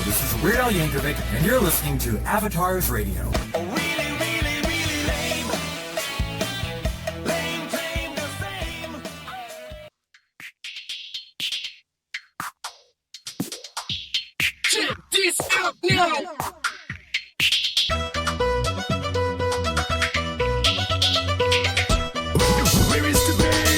this is Weird Al Yankovic, and you're listening to Avatars Radio. Check this out now! Where is the bass?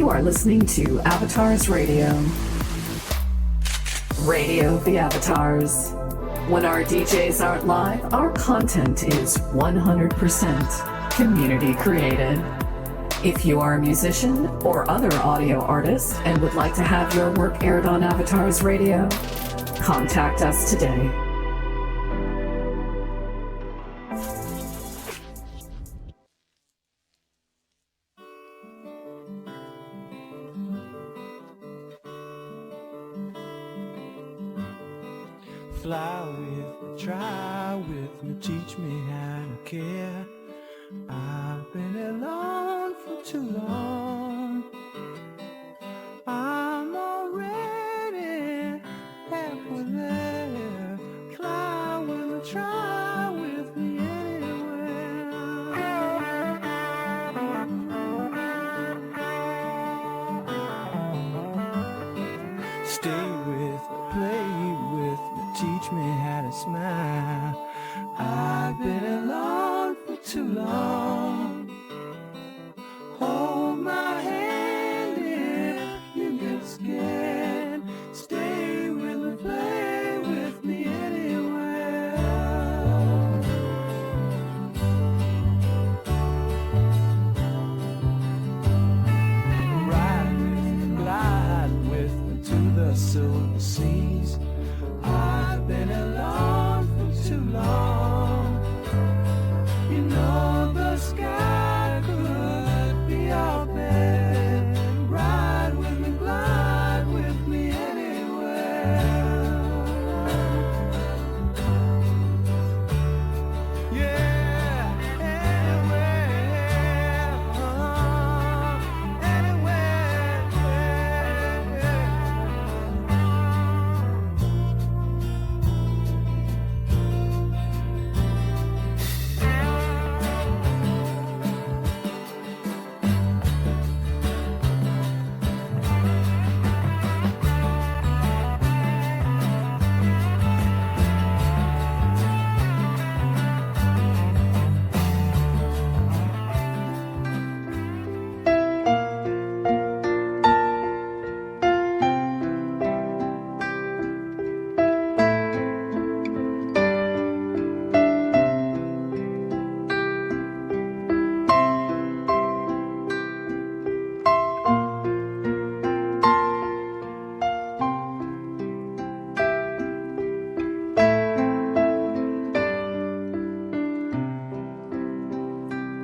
You are listening to Avatars Radio. Radio of the Avatars. When our DJs aren't live, our content is 100% community created. If you are a musician or other audio artist and would like to have your work aired on Avatars Radio, contact us today. Fly with me, try with me, teach me how to care. I've been alone for too long. I'm already halfway there. Fly with me, try with me anywhere. Stay with me, play with me, teach me how to smile. I've been alone for too long. Hold my hand if you get scared. Stay with me, play with me anywhere. Ride with me, glide with me to the silver seas. I've been alone for too long. You know the sky could be our bed. Ride with me, glide with me anywhere. Yeah, anywhere, anywhere,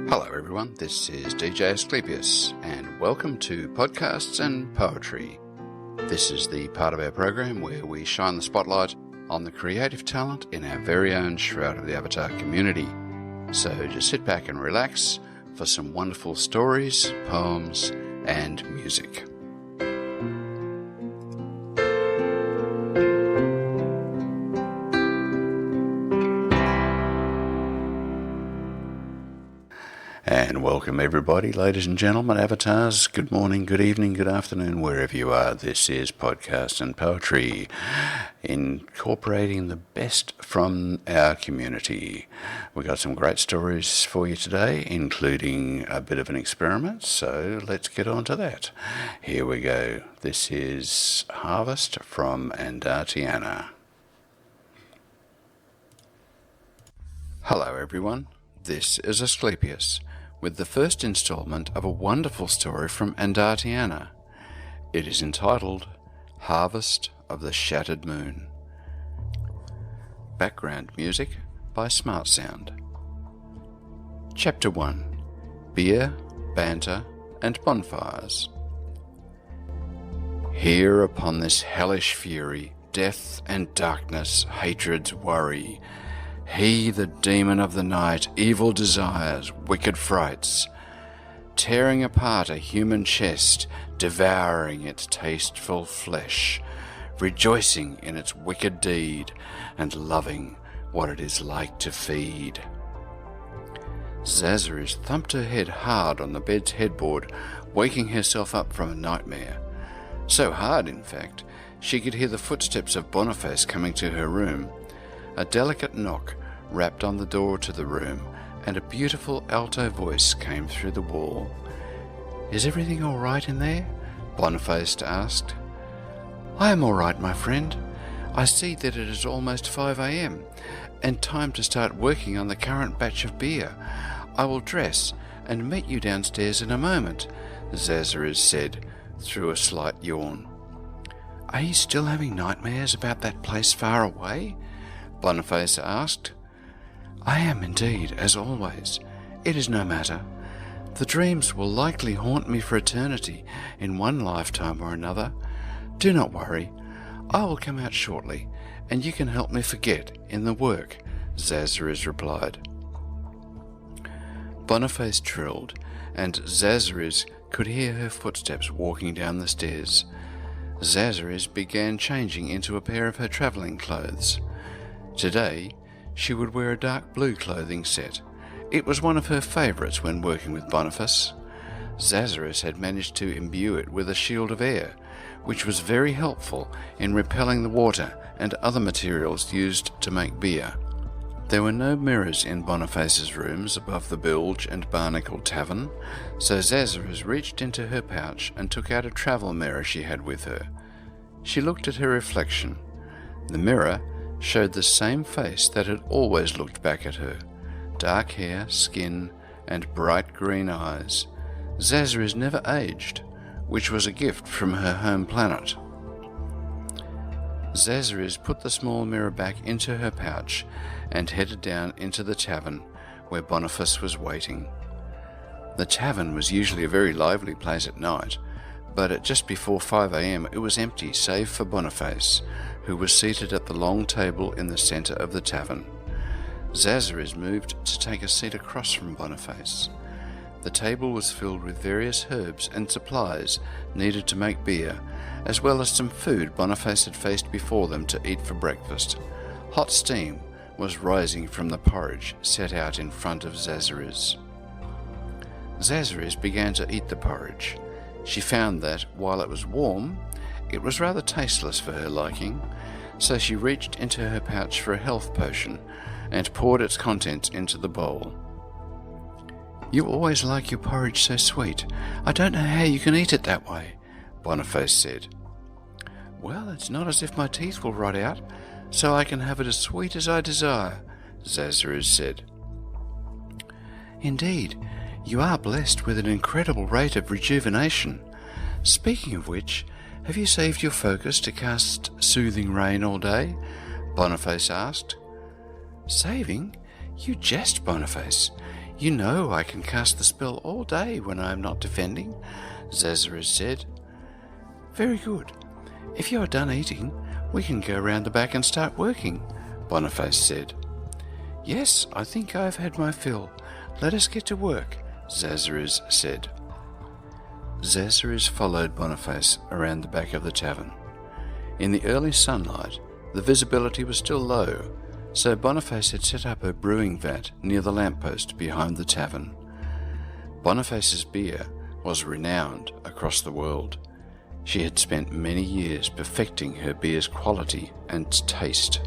Hello everyone, this is DJ Asclepius and welcome to Podcasts and Poetry. This is the part of our program where we shine the spotlight on the creative talent in our very own Shroud of the Avatar community. So just sit back and relax for some wonderful stories, poems and music. And welcome everybody, ladies and gentlemen, avatars. Good morning, good evening, good afternoon, wherever you are. This is Podcast and Poetry, incorporating the best from our community. We've got some great stories for you today, including a bit of an experiment, so let's get on to that. Here we go. This is Harvest from Andartiana. Hello everyone, this is Asclepius, with the first installment of a wonderful story from Andartiana. It is entitled Harvest of the Shattered Moon. Background music by Smart Sound. Chapter 1. Beer, Banter and Bonfires. Here upon this hellish fury, death and darkness, hatred's worry, he, the demon of the night, evil desires, wicked frights, tearing apart a human chest, devouring its tasteful flesh, rejoicing in its wicked deed, and loving what it is like to feed. Zazaris thumped her head hard on the bed's headboard, waking herself up from a nightmare. So hard, in fact, she could hear the footsteps of Boniface coming to her room. A delicate knock rapped on the door to the room, and a beautiful alto voice came through the wall. "Is everything all right in there?" Boniface asked. "I am all right, my friend. I see that it is almost 5 a.m. and time to start working on the current batch of beer. I will dress and meet you downstairs in a moment," Zazaris said through a slight yawn. "Are you still having nightmares about that place far away?" Boniface asked. "I am indeed, as always. It is no matter. The dreams will likely haunt me for eternity in one lifetime or another. Do not worry. I will come out shortly, and you can help me forget in the work," Zazaris replied. Boniface trilled, and Zazaris could hear her footsteps walking down the stairs. Zazaris began changing into a pair of her travelling clothes. Today, she would wear a dark blue clothing set. It was one of her favourites when working with Boniface. Zazaris had managed to imbue it with a shield of air, which was very helpful in repelling the water and other materials used to make beer. There were no mirrors in Boniface's rooms above the Bilge and Barnacle Tavern, so Zazaris reached into her pouch and took out a travel mirror she had with her. She looked at her reflection. The mirror showed the same face that had always looked back at her: dark hair, skin, and bright green eyes. Zazaris never aged, which was a gift from her home planet. Zazaris put the small mirror back into her pouch and headed down into the tavern where Boniface was waiting. The tavern was usually a very lively place at night, but at just before 5 a.m. it was empty save for Boniface, who was seated at the long table in the centre of the tavern. Zazaris moved to take a seat across from Boniface. The table was filled with various herbs and supplies needed to make beer, as well as some food Boniface had faced before them to eat for breakfast. Hot steam was rising from the porridge set out in front of Zazaris. Zazaris began to eat the porridge. She found that, while it was warm, it was rather tasteless for her liking, so she reached into her pouch for a health potion and poured its contents into the bowl. "You always like your porridge so sweet. I don't know how you can eat it that way," Boniface said. "Well, it's not as if my teeth will rot out, so I can have it as sweet as I desire," Zazaris said. "Indeed, you are blessed with an incredible rate of rejuvenation. Speaking of which, have you saved your focus to cast Soothing Rain all day?" Boniface asked. "Saving? You jest, Boniface. You know I can cast the spell all day when I am not defending," Zazaris said. "Very good. If you are done eating, we can go round the back and start working," Boniface said. "Yes, I think I have had my fill. Let us get to work," Zazaris said. Zazaris followed Boniface around the back of the tavern. In the early sunlight, the visibility was still low, so Boniface had set up a brewing vat near the lamppost behind the tavern. Boniface's beer was renowned across the world. She had spent many years perfecting her beer's quality and taste.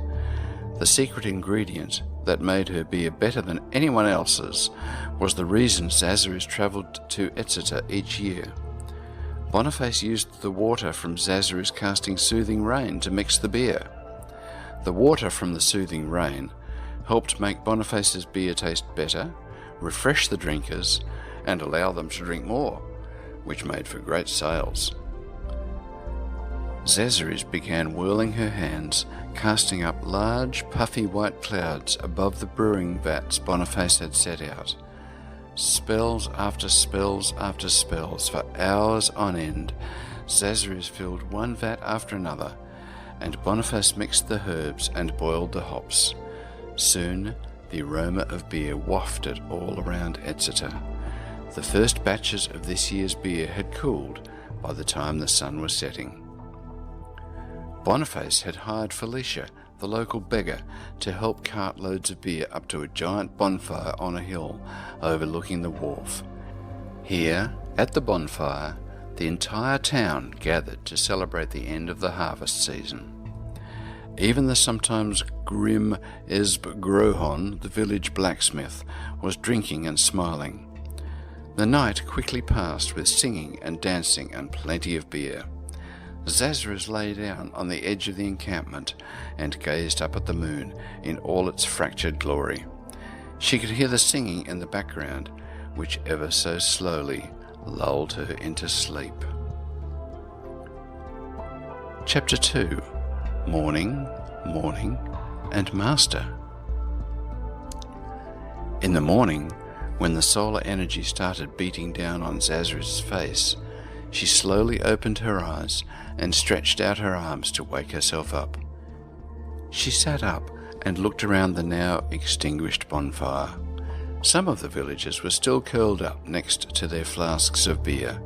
The secret ingredient that made her beer better than anyone else's was the reason Zazaris travelled to Exeter each year. Boniface used the water from Zazaris casting Soothing Rain to mix the beer. The water from the Soothing Rain helped make Boniface's beer taste better, refresh the drinkers, and allow them to drink more, which made for great sales. Zazaris began whirling her hands, casting up large, puffy white clouds above the brewing vats Boniface had set out. Spells after spells after spells, for hours on end, Zazaris filled one vat after another, and Boniface mixed the herbs and boiled the hops. Soon, the aroma of beer wafted all around Exeter. The first batches of this year's beer had cooled by the time the sun was setting. Boniface had hired Felicia, the local beggar, to help cart loads of beer up to a giant bonfire on a hill overlooking the wharf. Here, at the bonfire, the entire town gathered to celebrate the end of the harvest season. Even the sometimes grim Esb Grohon, the village blacksmith, was drinking and smiling. The night quickly passed with singing and dancing and plenty of beer. Zazarus lay down on the edge of the encampment and gazed up at the moon in all its fractured glory. She could hear the singing in the background, which ever so slowly lulled her into sleep. Chapter 2. Morning, Morning, and Master. In the morning, when the solar energy started beating down on Zazarus' face, she slowly opened her eyes and stretched out her arms to wake herself up. She sat up and looked around the now extinguished bonfire. Some of the villagers were still curled up next to their flasks of beer.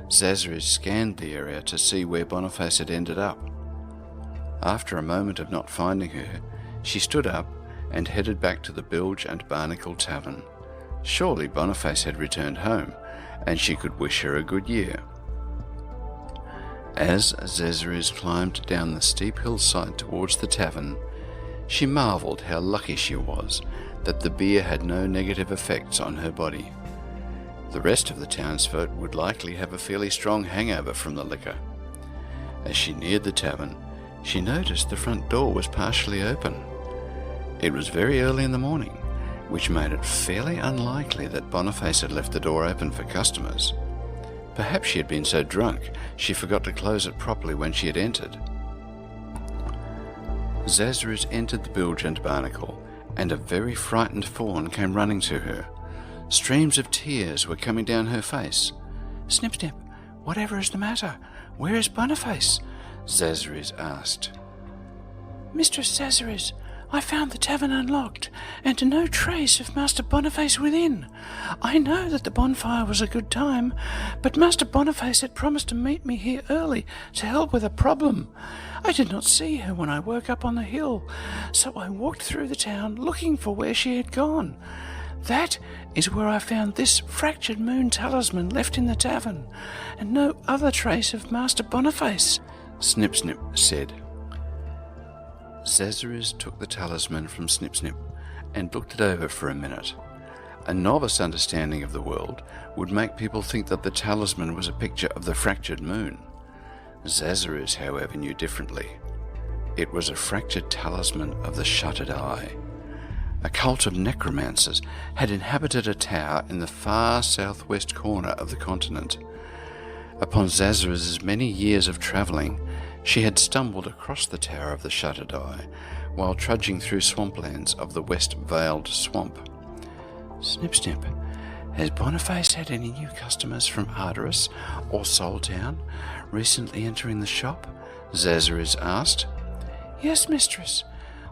Zazarus scanned the area to see where Boniface had ended up. After a moment of not finding her, she stood up and headed back to the Bilge and Barnacle Tavern. Surely Boniface had returned home, and she could wish her a good year. As Zazarus climbed down the steep hillside towards the tavern, she marvelled how lucky she was that the beer had no negative effects on her body. The rest of the townsfolk would likely have a fairly strong hangover from the liquor. As she neared the tavern, she noticed the front door was partially open. It was very early in the morning, which made it fairly unlikely that Boniface had left the door open for customers. Perhaps she had been so drunk she forgot to close it properly when she had entered. Zazarus entered the Bilge and Barnacle, and a very frightened fawn came running to her. Streams of tears were coming down her face. "Snip, Snip, whatever is the matter? Where is Boniface?" Zazarus asked. "Mistress Zazarus, I found the tavern unlocked, and no trace of Master Boniface within. I know that the bonfire was a good time, but Master Boniface had promised to meet me here early to help with a problem. I did not see her when I woke up on the hill, so I walked through the town looking for where she had gone. That is where I found this fractured moon talisman left in the tavern, and no other trace of Master Boniface," Snip Snip said. Zazarus took the talisman from Snip Snip and looked it over for a minute. A novice understanding of the world would make people think that the talisman was a picture of the fractured moon. Zazarus, however, knew differently. It was a fractured talisman of the shuttered eye. A cult of necromancers had inhabited a tower in the far southwest corner of the continent. Upon Zazarus's many years of travelling, she had stumbled across the Tower of the Shuttered Eye while trudging through swamplands of the West Veiled Swamp. "Snip Snip, has Boniface had any new customers from Ardoris or Soultown recently entering the shop?" Zazarus asked. "Yes, mistress.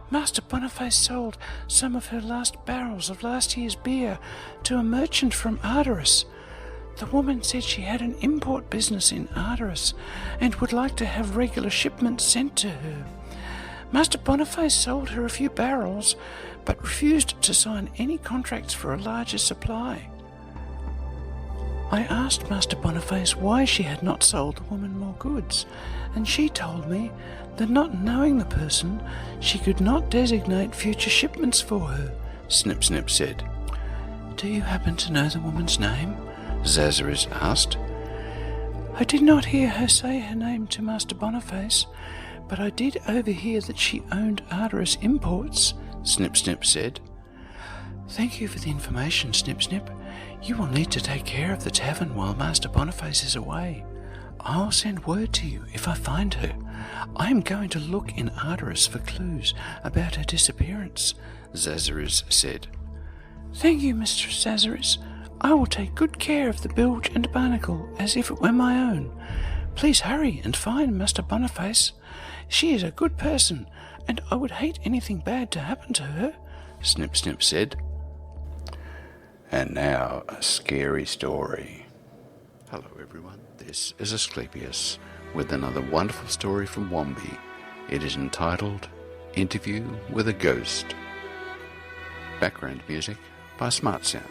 Master Boniface sold some of her last barrels of last year's beer to a merchant from Ardoris. The woman said she had an import business in Ardoris and would like to have regular shipments sent to her. Master Boniface sold her a few barrels, but refused to sign any contracts for a larger supply. I asked Master Boniface why she had not sold the woman more goods, and she told me that not knowing the person, she could not designate future shipments for her," Snip Snip said. "Do you happen to know the woman's name?" Zazarus asked. "I did not hear her say her name to Master Boniface, but I did overhear that she owned Ardoris Imports," Snip Snip said. "Thank you for the information, Snip Snip. You will need to take care of the tavern while Master Boniface is away. I'll send word to you if I find her. I am going to look in Ardoris for clues about her disappearance," Zazarus said. "Thank you, Mistress Zazarus. I will take good care of the Bilge and Barnacle as if it were my own. Please hurry and find Master Boniface. She is a good person, and I would hate anything bad to happen to her," Snip Snip said. And now a scary story. Hello everyone, this is Asclepius with another wonderful story from Wombi. It is entitled Interview with a Ghost. Background music by Smart Sound.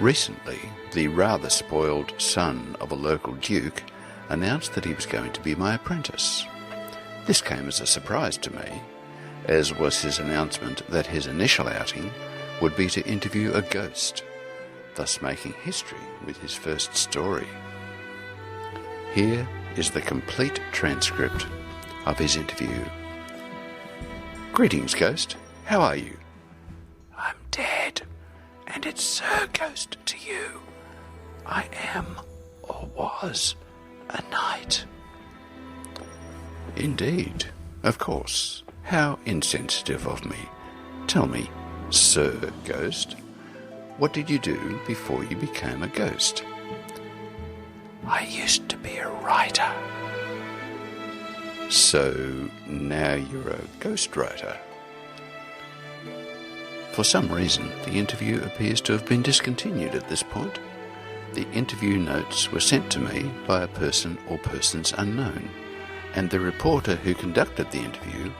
Recently, the rather spoiled son of a local duke announced that he was going to be my apprentice. This came as a surprise to me, as was his announcement that his initial outing would be to interview a ghost, thus making history with his first story. Here is the complete transcript of his interview. Greetings, Ghost. How are you? I'm dead, and it's Sir Ghost to you. I am, or was, a knight. Indeed, of course. How insensitive of me. Tell me, Sir Ghost, what did you do before you became a ghost? I used to be a writer. So now you're a ghostwriter. For some reason, the interview appears to have been discontinued at this point. The interview notes were sent to me by a person or persons unknown, and the reporter who conducted the interview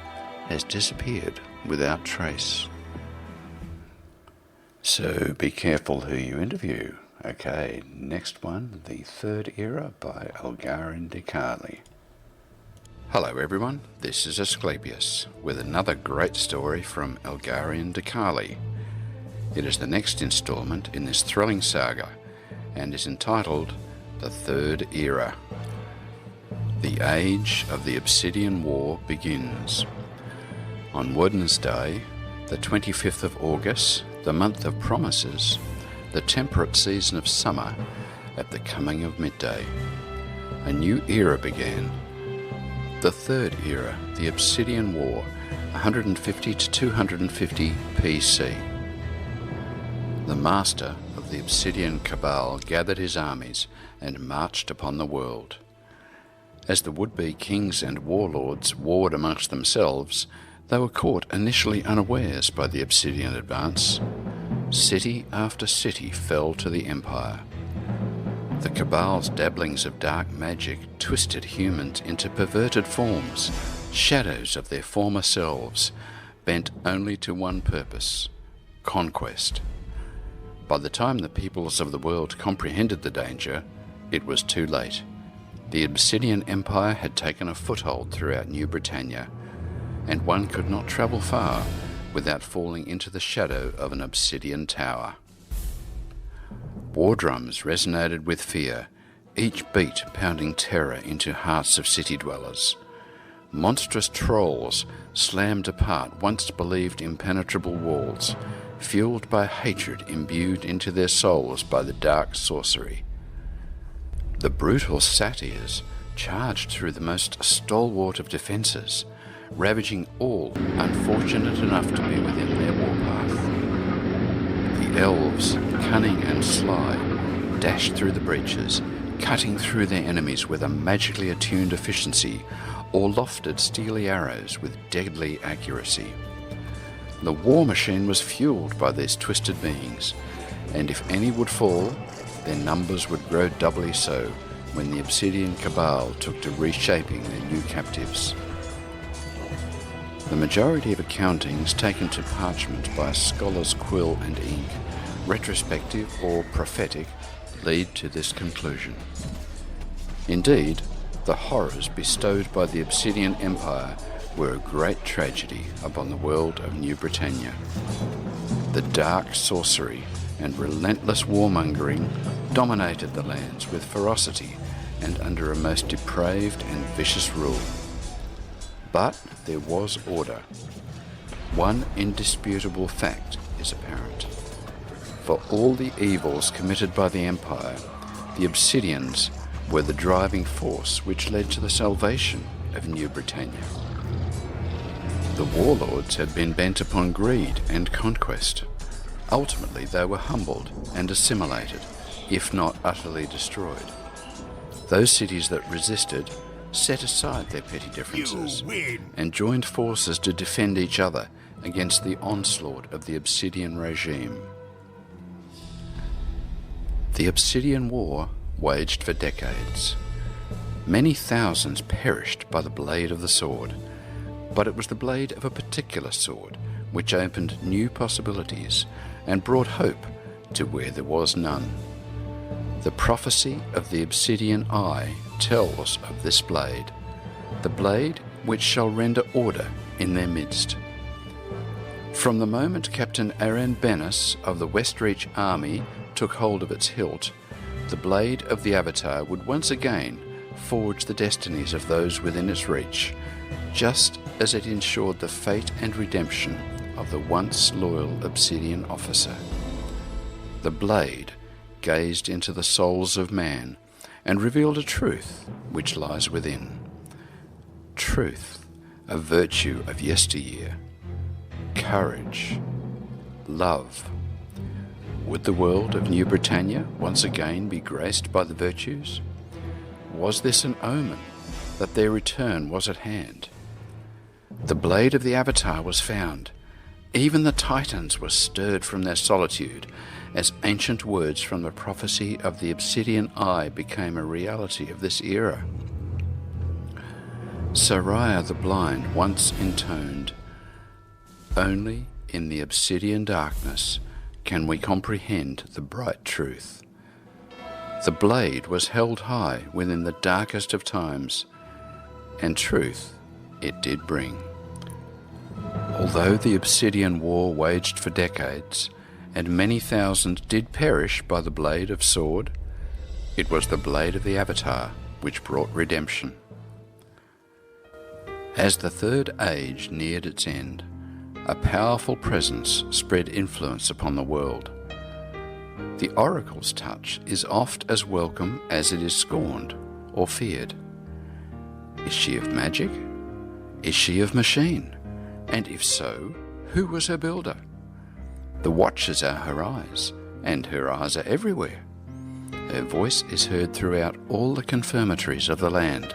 has disappeared without trace. So be careful who you interview. Okay, next one, The Third Era by Algarin de Carli. Hello everyone, this is Asclepius with another great story from Algarin de Carli. It is the next instalment in this thrilling saga and is entitled The Third Era. The age of the Obsidian War begins. On Wednesday, the 25th of August, the month of promises, the temperate season of summer, at the coming of midday, a new era began. The Third Era, the Obsidian War, 150 to 250 PC. The master of the Obsidian Cabal gathered his armies and marched upon the world. As the would-be kings and warlords warred amongst themselves, they were caught initially unawares by the Obsidian advance. City after city fell to the Empire. The Cabal's dabblings of dark magic twisted humans into perverted forms, shadows of their former selves, bent only to one purpose: conquest. By the time the peoples of the world comprehended the danger, it was too late. The Obsidian Empire had taken a foothold throughout New Britannia, and one could not travel far without falling into the shadow of an obsidian tower. War drums resonated with fear, each beat pounding terror into hearts of city dwellers. Monstrous trolls slammed apart once believed impenetrable walls, fueled by hatred imbued into their souls by the dark sorcery. The brutal satyrs charged through the most stalwart of defences, ravaging all unfortunate enough to be within their warpath. The elves, cunning and sly, dashed through the breaches, cutting through their enemies with a magically attuned efficiency, or lofted steely arrows with deadly accuracy. The war machine was fueled by these twisted beings, and if any would fall, their numbers would grow doubly so when the Obsidian Cabal took to reshaping their new captives. The majority of accountings taken to parchment by a scholar's quill and ink, retrospective or prophetic, lead to this conclusion. Indeed, the horrors bestowed by the Obsidian Empire were a great tragedy upon the world of New Britannia. The dark sorcery and relentless warmongering dominated the lands with ferocity and under a most depraved and vicious rule. But there was order. One indisputable fact is apparent. For all the evils committed by the Empire, the Obsidians were the driving force which led to the salvation of New Britannia. The warlords had been bent upon greed and conquest. Ultimately, they were humbled and assimilated, if not utterly destroyed. Those cities that resisted set aside their petty differences and joined forces to defend each other against the onslaught of the Obsidian regime. The Obsidian War waged for decades. Many thousands perished by the blade of the sword, but it was the blade of a particular sword which opened new possibilities and brought hope to where there was none. The prophecy of the Obsidian Eye tells of this blade, the blade which shall render order in their midst. From the moment Captain Aaron Bennis of the Westreach Army took hold of its hilt, the blade of the Avatar would once again forge the destinies of those within its reach, just as it ensured the fate and redemption of the once loyal Obsidian officer. The blade gazed into the souls of man and revealed a truth which lies within. Truth, a virtue of yesteryear. Courage. Love. Would the world of New Britannia once again be graced by the virtues? Was this an omen that their return was at hand? The blade of the Avatar was found. Even the Titans were stirred from their solitude as ancient words from the prophecy of the Obsidian Eye became a reality of this era. Sariah the Blind once intoned, "Only in the obsidian darkness can we comprehend the bright truth." The blade was held high within the darkest of times, and truth it did bring. Although the Obsidian War waged for decades, and many thousands did perish by the blade of sword, it was the blade of the Avatar which brought redemption. As the Third Age neared its end, a powerful presence spread influence upon the world. The oracle's touch is oft as welcome as it is scorned or feared. Is she of magic? Is she of machine? And if so, who was her builder? The watchers are her eyes, and her eyes are everywhere. Her voice is heard throughout all the confirmatories of the land.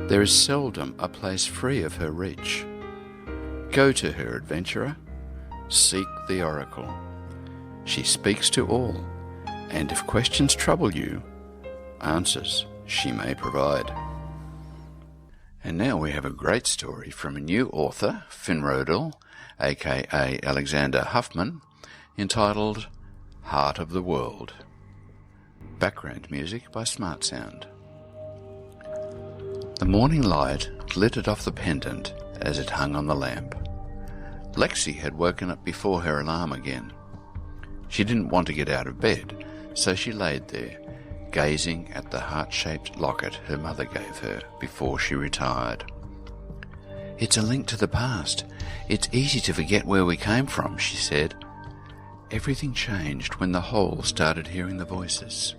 There is seldom a place free of her reach. Go to her, adventurer. Seek the oracle. She speaks to all, and if questions trouble you, answers she may provide. And now we have a great story from a new author, Finn Rodel, aka Alexander Huffman, entitled Heart of the World. Background music by Smart Sound. The morning light glittered off the pendant as it hung on the lamp. Lexi had woken up before her alarm again. She didn't want to get out of bed, so she laid there, gazing at the heart-shaped locket her mother gave her before she retired. "It's a link to the past. It's easy to forget where we came from," she said. Everything changed when the whole started hearing the voices.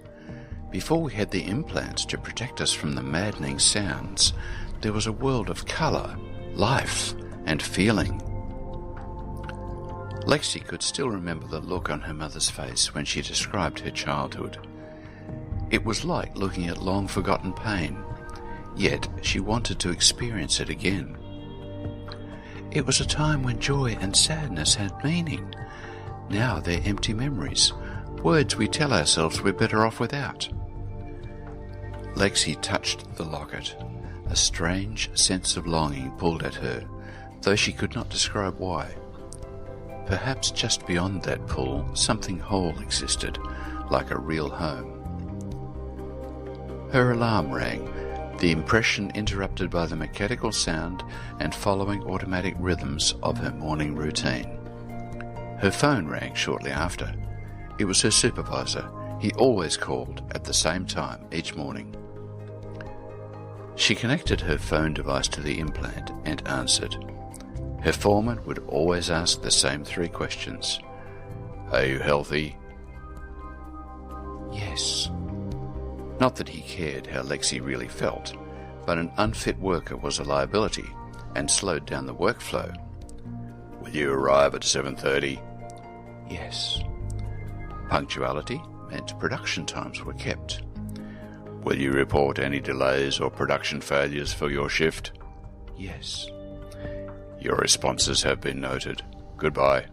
Before we had the implants to protect us from the maddening sounds, there was a world of colour, life, and feeling. Lexi could still remember the look on her mother's face when she described her childhood. It was like looking at long-forgotten pain, yet she wanted to experience it again. It was a time when joy and sadness had meaning. Now they're empty memories, words we tell ourselves we're better off without. Lexi touched the locket. A strange sense of longing pulled at her, though she could not describe why. Perhaps just beyond that pull, something whole existed, like a real home. Her alarm rang, the impression interrupted by the mechanical sound and following automatic rhythms of her morning routine. Her phone rang shortly after. It was her supervisor. He always called at the same time each morning. She connected her phone device to the implant and answered. Her foreman would always ask the same 3 questions. "Are you healthy?" "Yes." Not that he cared how Lexi really felt, but an unfit worker was a liability and slowed down the workflow. "Will you arrive at 7:30? "Yes." Punctuality meant production times were kept. "Will you report any delays or production failures for your shift?" "Yes." "Your responses have been noted. Goodbye."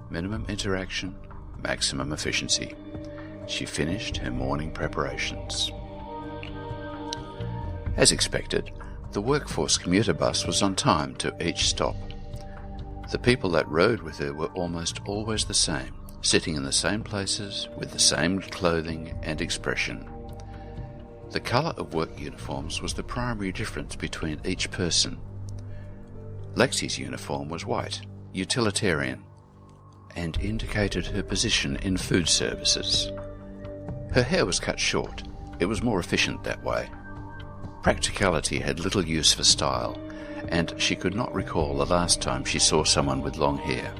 Minimum interaction, maximum efficiency. She finished her morning preparations. As expected, the workforce commuter bus was on time to each stop. The people that rode with her were almost always the same, sitting in the same places with the same clothing and expression. The colour of work uniforms was the primary difference between each person. Lexi's uniform was white, utilitarian, and indicated her position in food services. Her hair was cut short. It was more efficient that way. Practicality had little use for style, and she could not recall the last time she saw someone with long hair.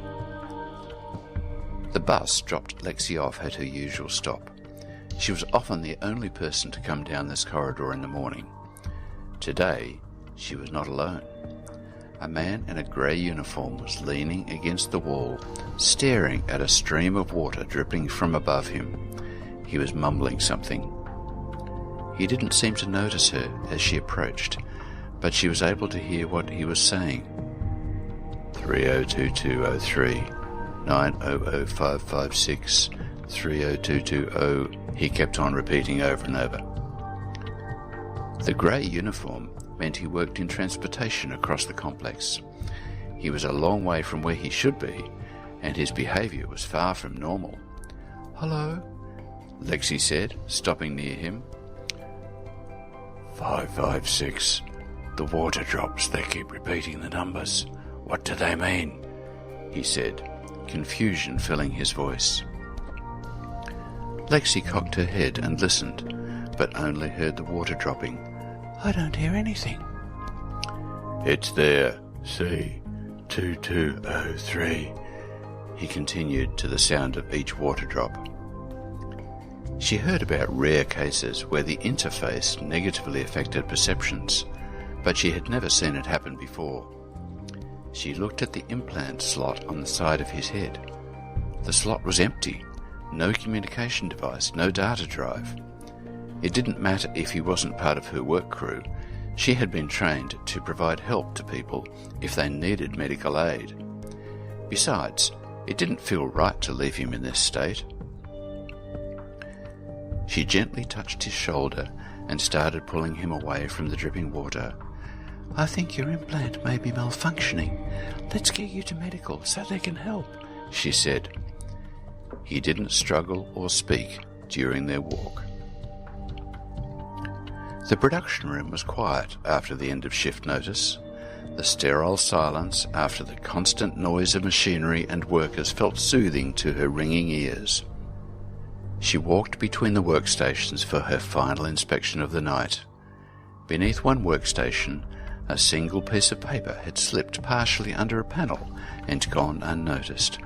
The bus dropped Lexi off at her usual stop. She was often the only person to come down this corridor in the morning. Today, she was not alone. A man in a grey uniform was leaning against the wall, staring at a stream of water dripping from above him. He was mumbling something. He didn't seem to notice her as she approached, but she was able to hear what he was saying. 302203, 900556, 30220, he kept on repeating over and over. The grey uniform meant he worked in transportation across the complex. He was a long way from where he should be, and his behaviour was far from normal. "Hello," Lexi said, stopping near him. 556. The water drops, they keep repeating the numbers. What do they mean? He said, confusion filling his voice. Lexi cocked her head and listened, but only heard the water dropping. I don't hear anything. It's there, see, 2203, he continued to the sound of each water drop. She heard about rare cases where the interface negatively affected perceptions, but she had never seen it happen before. She looked at the implant slot on the side of his head. The slot was empty, no communication device, no data drive. It didn't matter if he wasn't part of her work crew. She had been trained to provide help to people if they needed medical aid. Besides, it didn't feel right to leave him in this state. She gently touched his shoulder and started pulling him away from the dripping water. I think your implant may be malfunctioning. Let's get you to medical so they can help, she said. He didn't struggle or speak during their walk. The production room was quiet after the end of shift notice. The sterile silence after the constant noise of machinery and workers felt soothing to her ringing ears. She walked between the workstations for her final inspection of the night. Beneath one workstation, a single piece of paper had slipped partially under a panel and gone unnoticed.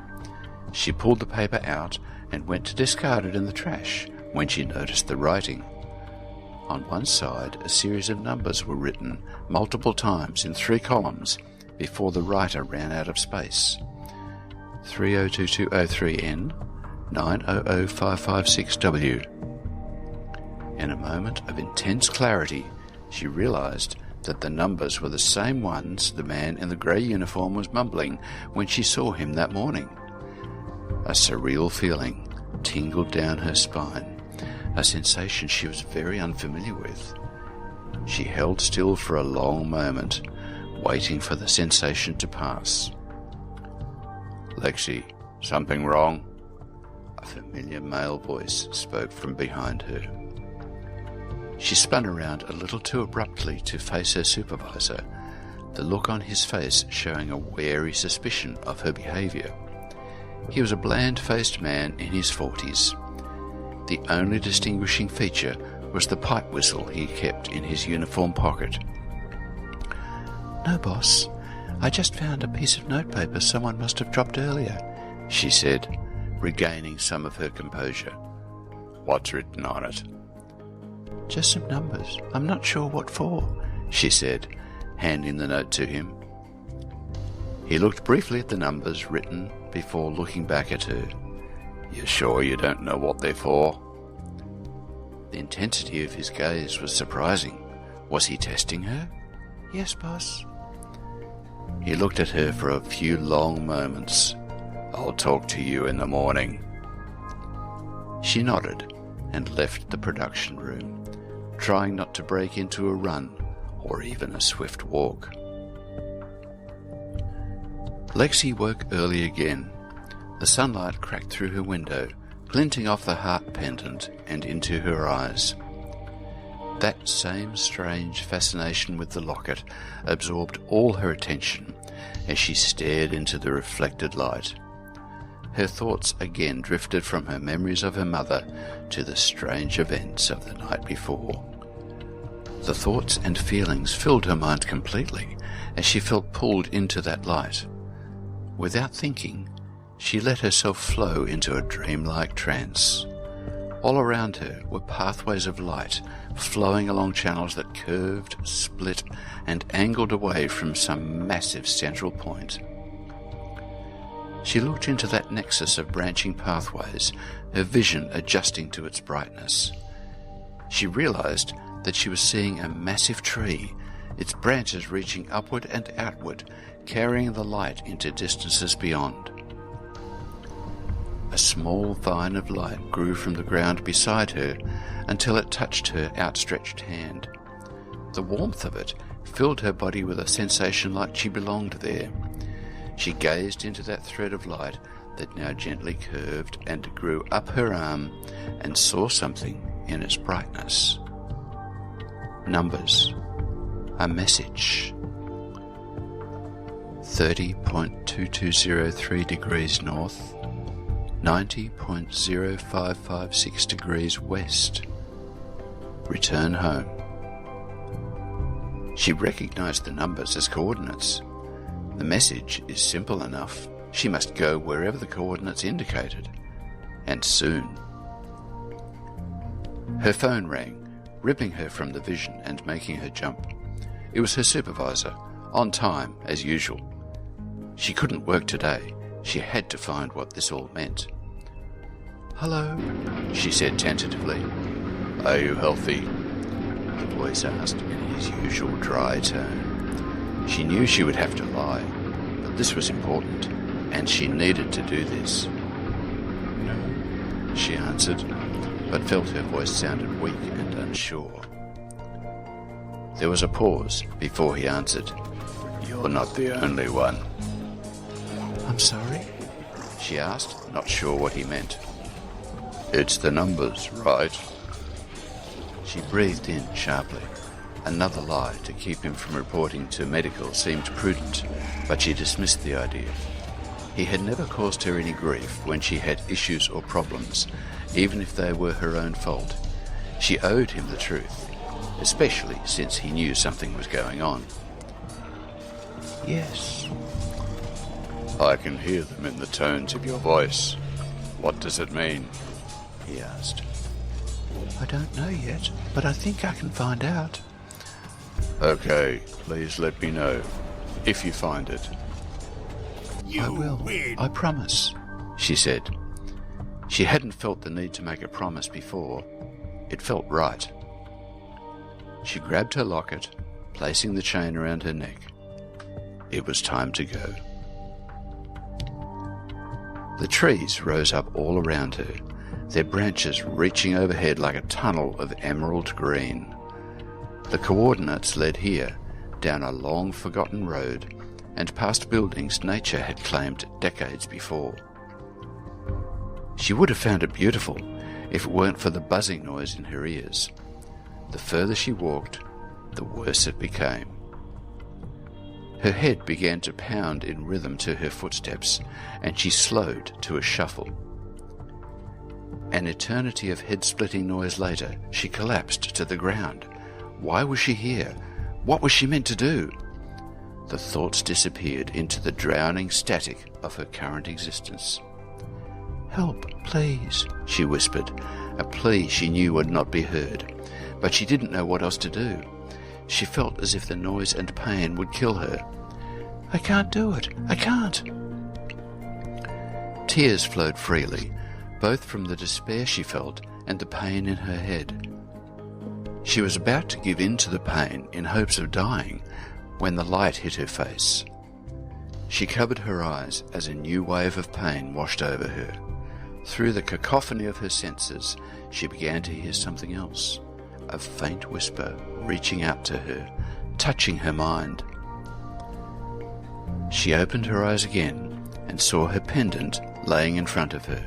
She pulled the paper out and went to discard it in the trash when she noticed the writing. On one side, a series of numbers were written multiple times in 3 columns before the writer ran out of space. 302203N, 900556W. In a moment of intense clarity, she realized that the numbers were the same ones the man in the grey uniform was mumbling when she saw him that morning. A surreal feeling tingled down her spine, a sensation she was very unfamiliar with. She held still for a long moment, waiting for the sensation to pass. Lexi, something wrong? A familiar male voice spoke from behind her. She spun around a little too abruptly to face her supervisor, the look on his face showing a wary suspicion of her behaviour. He was a bland-faced man in his 40s. The only distinguishing feature was the pipe whistle he kept in his uniform pocket. No, boss. I just found a piece of notepaper someone must have dropped earlier, she said, regaining some of her composure. What's written on it? Just some numbers. I'm not sure what for, she said, handing the note to him. He looked briefly at the numbers written before looking back at her. You sure you don't know what they're for? The intensity of his gaze was surprising. Was he testing her? Yes, boss. He looked at her for a few long moments. I'll talk to you in the morning. She nodded and left the production room, trying not to break into a run or even a swift walk. Lexi woke early again. The sunlight cracked through her window, glinting off the heart pendant and into her eyes. That same strange fascination with the locket absorbed all her attention as she stared into the reflected light. Her thoughts again drifted from her memories of her mother to the strange events of the night before. The thoughts and feelings filled her mind completely as she felt pulled into that light. Without thinking, she let herself flow into a dreamlike trance. All around her were pathways of light flowing along channels that curved, split, and angled away from some massive central point. She looked into that nexus of branching pathways, her vision adjusting to its brightness. She realized that she was seeing a massive tree, its branches reaching upward and outward, carrying the light into distances beyond. A small vine of light grew from the ground beside her until it touched her outstretched hand. The warmth of it filled her body with a sensation like she belonged there. She gazed into that thread of light that now gently curved and grew up her arm and saw something in its brightness. Numbers. A message. 30.2203 degrees north, 90.0556 degrees west. Return home. She recognized the numbers as coordinates. The message is simple enough. She must go wherever the coordinates indicated, and soon. Her phone rang, ripping her from the vision and making her jump. It was her supervisor, on time as usual. She couldn't work today. She had to find what this all meant. "Hello," she said tentatively. "Are you healthy?" the voice asked in his usual dry tone. She knew she would have to lie, but this was important, and she needed to do this. "No," she answered, but felt her voice sounded weak and unsure. There was a pause before he answered. "You're not the only one." "I'm sorry?" she asked, not sure what he meant. "It's the numbers, right?" She breathed in sharply. Another lie to keep him from reporting to medical seemed prudent, but she dismissed the idea. He had never caused her any grief when she had issues or problems, even if they were her own fault. She owed him the truth, especially since he knew something was going on. "Yes." "I can hear them in the tones of your voice. What does it mean?" he asked. "I don't know yet, but I think I can find out." "Okay, please let me know if you find it." "I will, I promise," she said. She hadn't felt the need to make a promise before. It felt right. She grabbed her locket, placing the chain around her neck. It was time to go. The trees rose up all around her, their branches reaching overhead like a tunnel of emerald green. The coordinates led here, down a long-forgotten road, and past buildings nature had claimed decades before. She would have found it beautiful if it weren't for the buzzing noise in her ears. The further she walked, the worse it became. Her head began to pound in rhythm to her footsteps, and she slowed to a shuffle. An eternity of head-splitting noise later, she collapsed to the ground. Why was she here? What was she meant to do? The thoughts disappeared into the drowning static of her current existence. "Help, please," she whispered, a plea she knew would not be heard, but she didn't know what else to do. She felt as if the noise and pain would kill her. "I can't do it. I can't." Tears flowed freely, both from the despair she felt and the pain in her head. She was about to give in to the pain in hopes of dying when the light hit her face. She covered her eyes as a new wave of pain washed over her. Through the cacophony of her senses, she began to hear something else, a faint whisper reaching out to her, touching her mind. She opened her eyes again and saw her pendant laying in front of her,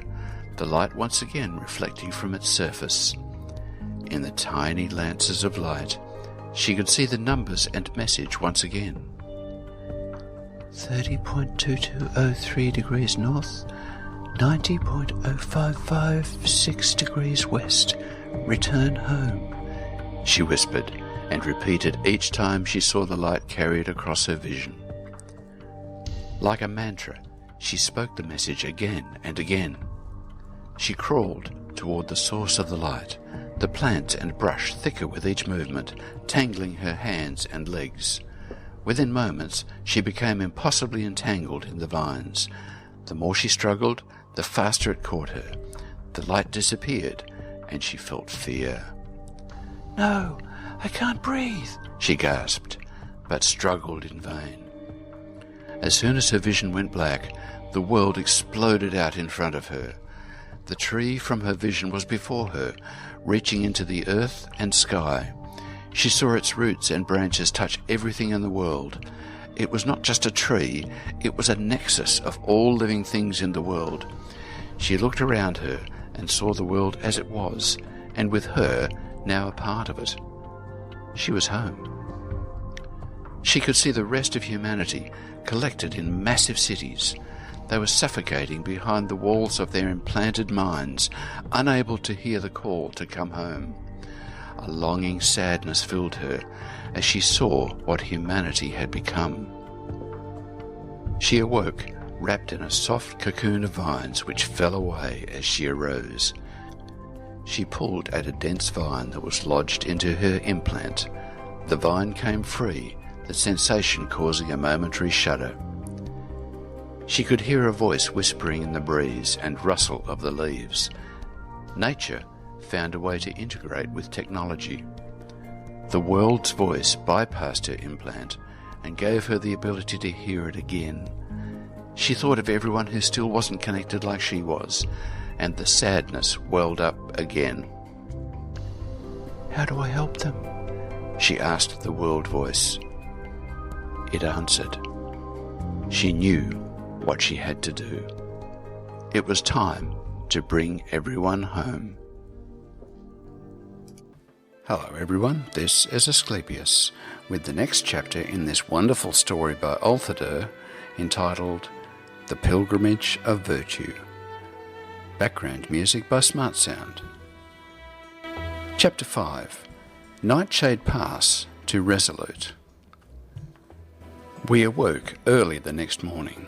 the light once again reflecting from its surface. In the tiny lances of light, she could see the numbers and message once again. 30.2203 degrees north, 90.0556 degrees west. Return home, she whispered, and repeated each time she saw the light carried across her vision. Like a mantra, she spoke the message again and again. She crawled toward the source of the light, the plants and brush thicker with each movement, tangling her hands and legs. Within moments, she became impossibly entangled in the vines. The more she struggled, the faster it caught her. The light disappeared, and she felt fear. "No, I can't breathe," she gasped, but struggled in vain. As soon as her vision went black, the world exploded out in front of her. The tree from her vision was before her, reaching into the earth and sky. She saw its roots and branches touch everything in the world. It was not just a tree, it was a nexus of all living things in the world. She looked around her and saw the world as it was, and with her, now a part of it. She was home. She could see the rest of humanity collected in massive cities. They were suffocating behind the walls of their implanted minds, unable to hear the call to come home. A longing sadness filled her as she saw what humanity had become. She awoke, wrapped in a soft cocoon of vines which fell away as she arose. She pulled at a dense vine that was lodged into her implant. The vine came free, the sensation causing a momentary shudder. She could hear a voice whispering in the breeze and rustle of the leaves. Nature found a way to integrate with technology. The world's voice bypassed her implant and gave her the ability to hear it again. She thought of everyone who still wasn't connected like she was, and the sadness welled up again. "How do I help them?" she asked the world voice. It answered. She knew what she had to do. It was time to bring everyone home. Hello everyone, this is Asclepius with the next chapter in this wonderful story by Althadur entitled The Pilgrimage of Virtue. Background music by Smart Sound. Chapter 5. Nightshade Pass to Resolute. We awoke early the next morning.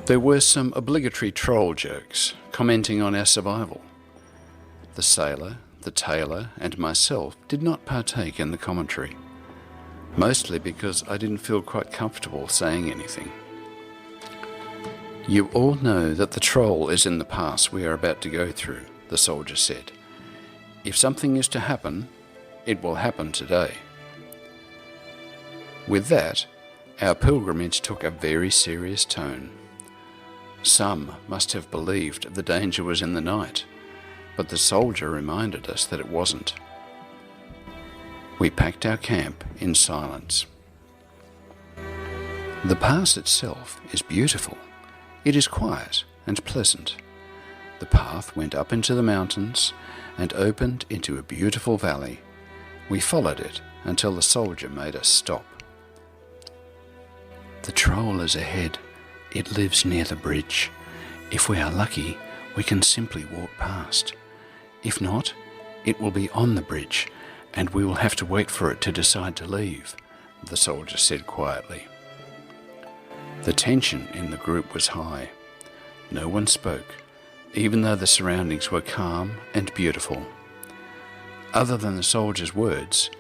There were some obligatory troll jokes commenting on our survival. The sailor, the tailor, and myself did not partake in the commentary, mostly because I didn't feel quite comfortable saying anything. "You all know that the troll is in the pass we are about to go through," the soldier said. "If something is to happen, it will happen today." With that, our pilgrimage took a very serious tone. Some must have believed the danger was in the night, but the soldier reminded us that it wasn't. We packed our camp in silence. The pass itself is beautiful. It is quiet and pleasant. The path went up into the mountains and opened into a beautiful valley. We followed it until the soldier made us stop. "The troll is ahead. It lives near the bridge. If we are lucky, we can simply walk past. If not, it will be on the bridge, and we will have to wait for it to decide to leave," the soldier said quietly. The tension in the group was high. No one spoke, even though the surroundings were calm and beautiful. Other than the soldier's words,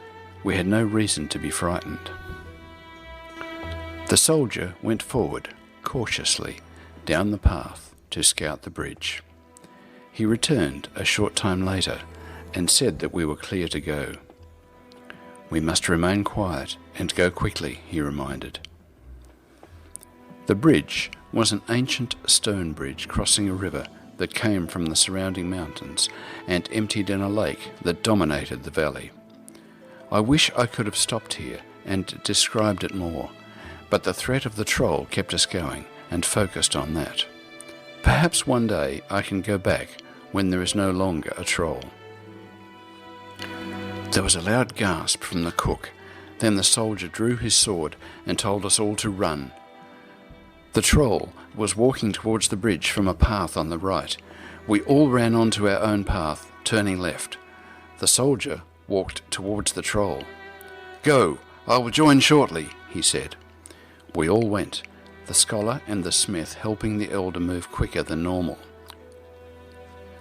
we had no reason to be frightened. The soldier went forward, cautiously, down the path to scout the bridge. He returned a short time later and said that we were clear to go. "We must remain quiet and go quickly," he reminded. The bridge was an ancient stone bridge crossing a river that came from the surrounding mountains and emptied in a lake that dominated the valley. I wish I could have stopped here and described it more, but the threat of the troll kept us going and focused on that. Perhaps one day I can go back when there is no longer a troll. There was a loud gasp from the cook. Then the soldier drew his sword and told us all to run. The troll was walking towards the bridge from a path on the right. We all ran onto our own path, turning left. The soldier walked towards the troll. "Go, I will join shortly," he said. We all went, the scholar and the smith helping the elder move quicker than normal.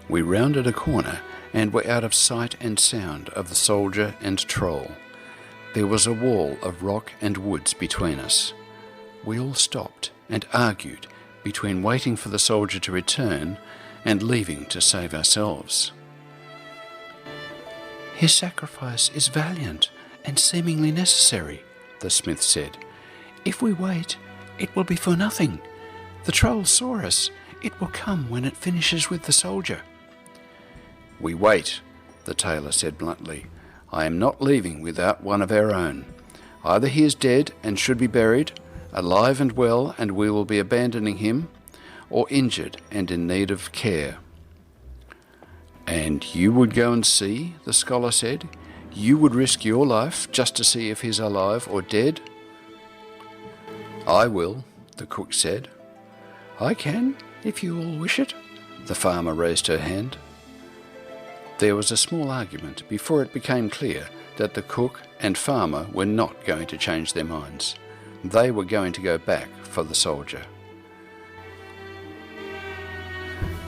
We rounded a corner and were out of sight and sound of the soldier and troll. There was a wall of rock and woods between us. We all stopped and argued between waiting for the soldier to return and leaving to save ourselves. "His sacrifice is valiant and seemingly necessary," the smith said. "If we wait, it will be for nothing. The troll saw us. It will come when it finishes with the soldier." "We wait," the tailor said bluntly. "I am not leaving without one of our own. Either he is dead and should be buried, alive and well, and we will be abandoning him, or injured and in need of care." "And you would go and see?" the scholar said. "You would risk your life just to see if he's alive or dead?" "I will," the cook said. "I can, if you all wish it." The farmer raised her hand. There was a small argument before it became clear that the cook and farmer were not going to change their minds. They were going to go back for the soldier.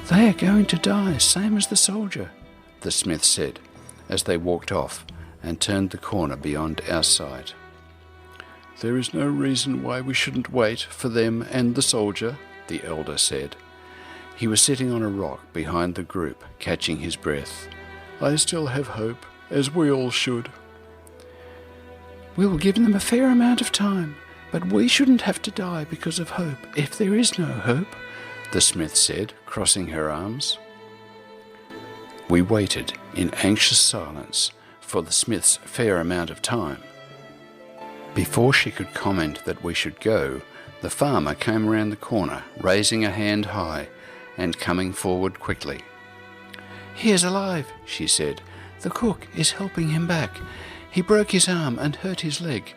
"They are going to die, same as the soldier," the smith said, as they walked off and turned the corner beyond our sight. "There is no reason why we shouldn't wait for them and the soldier," the elder said. He was sitting on a rock behind the group, catching his breath. "I still have hope, as we all should." "We will give them a fair amount of time, but we shouldn't have to die because of hope, if there is no hope," the smith said, crossing her arms. We waited in anxious silence for the smith's fair amount of time. Before she could comment that we should go, the farmer came around the corner, raising a hand high and coming forward quickly. "He is alive," she said. "The cook is helping him back. He broke his arm and hurt his leg.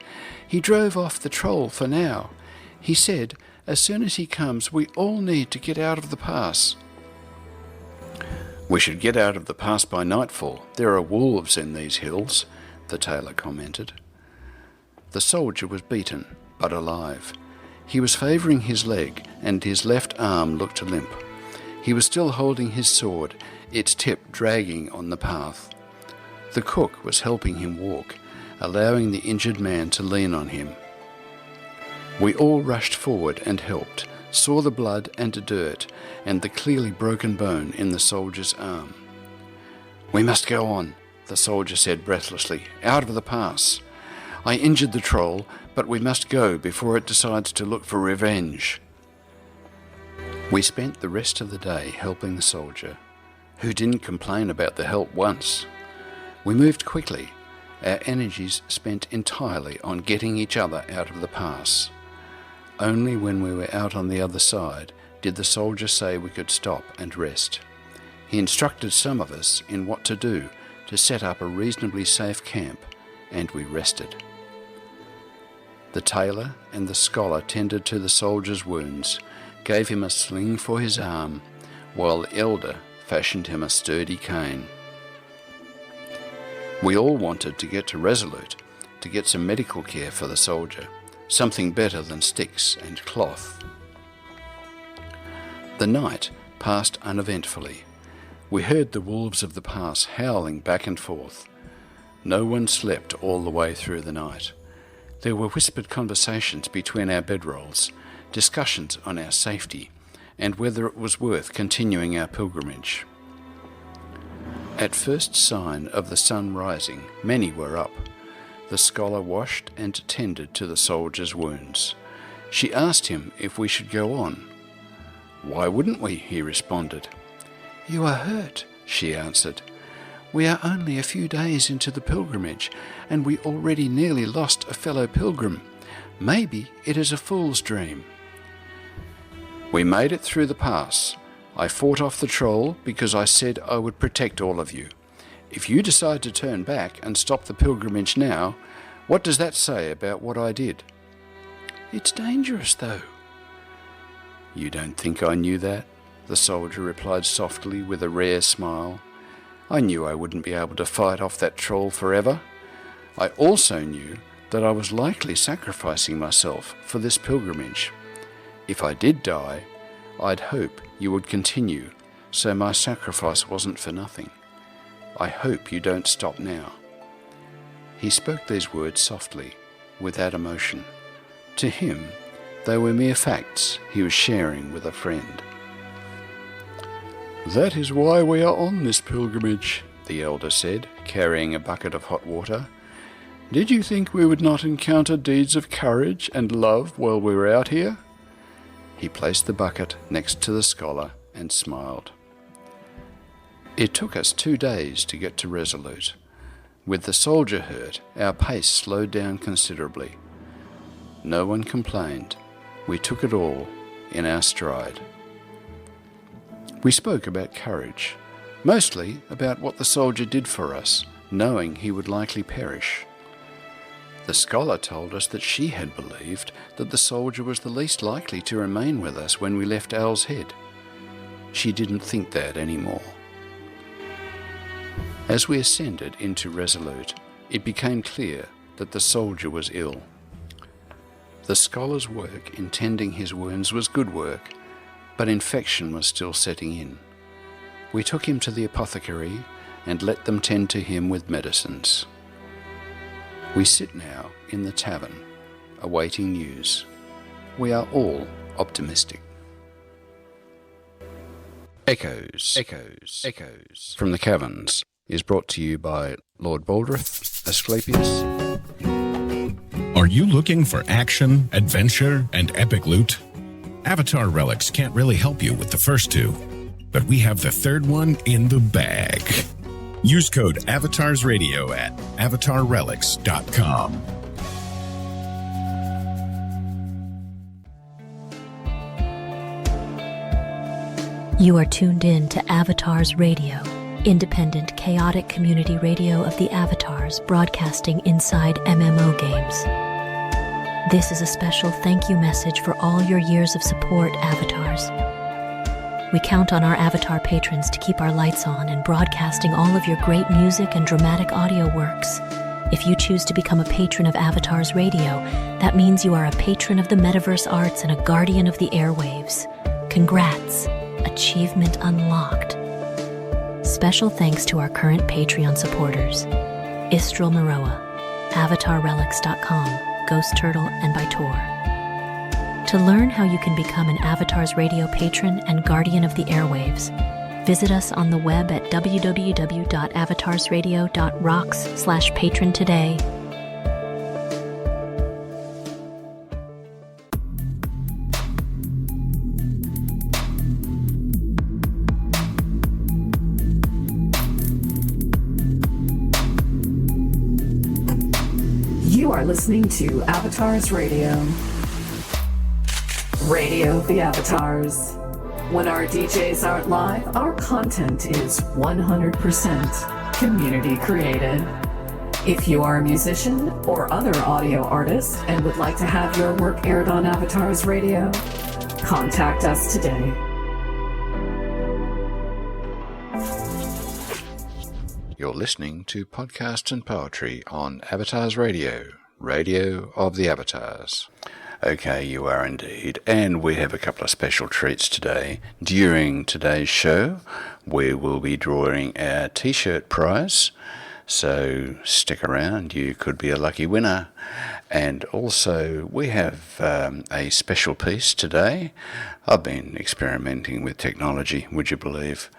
He drove off the troll for now. He said, as soon as he comes, we all need to get out of the pass." "We should get out of the pass by nightfall. There are wolves in these hills," the tailor commented. The soldier was beaten, but alive. He was favouring his leg, and his left arm looked limp. He was still holding his sword, its tip dragging on the path. The cook was helping him walk, allowing the injured man to lean on him. We all rushed forward and helped, saw the blood and dirt, and the clearly broken bone in the soldier's arm. "We must go on," the soldier said breathlessly, "out of the pass. I injured the troll, but we must go before it decides to look for revenge." We spent the rest of the day helping the soldier, who didn't complain about the help once. We moved quickly, our energies spent entirely on getting each other out of the pass. Only when we were out on the other side did the soldier say we could stop and rest. He instructed some of us in what to do to set up a reasonably safe camp, and we rested. The tailor and the scholar tended to the soldier's wounds, gave him a sling for his arm, while the elder fashioned him a sturdy cane. We all wanted to get to Resolute to get some medical care for the soldier, something better than sticks and cloth. The night passed uneventfully. We heard the wolves of the pass howling back and forth. No one slept all the way through the night. There were whispered conversations between our bedrolls, discussions on our safety, and whether it was worth continuing our pilgrimage. At first sign of the sun rising, many were up. The scholar washed and tended to the soldier's wounds. She asked him if we should go on. "Why wouldn't we?" he responded. "You are hurt," she answered. "We are only a few days into the pilgrimage, and we already nearly lost a fellow pilgrim. Maybe it is a fool's dream." We made it through the pass. I fought off the troll because I said I would protect all of you. If you decide to turn back and stop the pilgrimage now, what does that say about what I did? It's dangerous, though. You don't think I knew that? The soldier replied softly with a rare smile. I knew I wouldn't be able to fight off that troll forever. I also knew that I was likely sacrificing myself for this pilgrimage. If I did die, I'd hope you would continue, so my sacrifice wasn't for nothing. I hope you don't stop now. He spoke these words softly, without emotion. To him, they were mere facts he was sharing with a friend. That is why we are on this pilgrimage, the elder said, carrying a bucket of hot water. Did you think we would not encounter deeds of courage and love while we were out here? He placed the bucket next to the scholar and smiled. It took us 2 days to get to Resolute. With the soldier hurt, our pace slowed down considerably. No one complained. We took it all in our stride. We spoke about courage, mostly about what the soldier did for us, knowing he would likely perish. The scholar told us that she had believed that the soldier was the least likely to remain with us when we left Owl's Head. She didn't think that anymore. As we ascended into Resolute, it became clear that the soldier was ill. The scholar's work in tending his wounds was good work, but infection was still setting in. We took him to the apothecary and let them tend to him with medicines. We sit now in the tavern, awaiting news. We are all optimistic. Echoes from the Caverns is brought to you by Lord Baldrith, Asclepius. Are you looking for action, adventure, and epic loot? Avatar Relics can't really help you with the first two, but we have the third one in the bag. Use code AvatarsRadio at avatarrelics.com. You are tuned in to Avatars Radio, independent, chaotic community radio of the Avatars broadcasting inside MMO games. This is a special thank you message for all your years of support, Avatars. We count on our Avatar patrons to keep our lights on and broadcasting all of your great music and dramatic audio works. If you choose to become a patron of Avatars Radio, that means you are a patron of the metaverse arts and a guardian of the airwaves. Congrats! Achievement unlocked. Special thanks to our current Patreon supporters: Istral Maroa, AvatarRelics.com, Ghost Turtle, and Bytor. To learn how you can become an Avatars Radio patron and guardian of the airwaves, visit us on the web at www.avatarsradio.rocks/patron today. You are listening to Avatars Radio. Radio of the Avatars. When our DJs aren't live, our content is 100% community created. If you are a musician or other audio artist and would like to have your work aired on Avatars Radio, contact us today. You're listening to Podcasts and Poetry on Avatars Radio, Radio of the Avatars. Okay, you are indeed. And we have a couple of special treats today. During today's show, we will be drawing our T-shirt prize. So stick around, you could be a lucky winner. And also, we have a special piece today. I've been experimenting with technology, would you believe?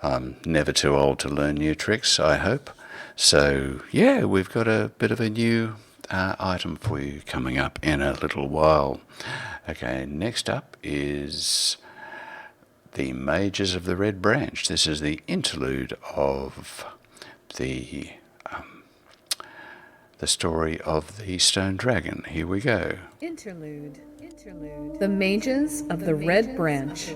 I'm never too old to learn new tricks, I hope. So, yeah, we've got a bit of a new item for you coming up in a little while. Okay, next up is the Mages of the Red Branch. This is the interlude of the story of the Stone Dragon. Here we go. Interlude. The Mages of the Red Branch.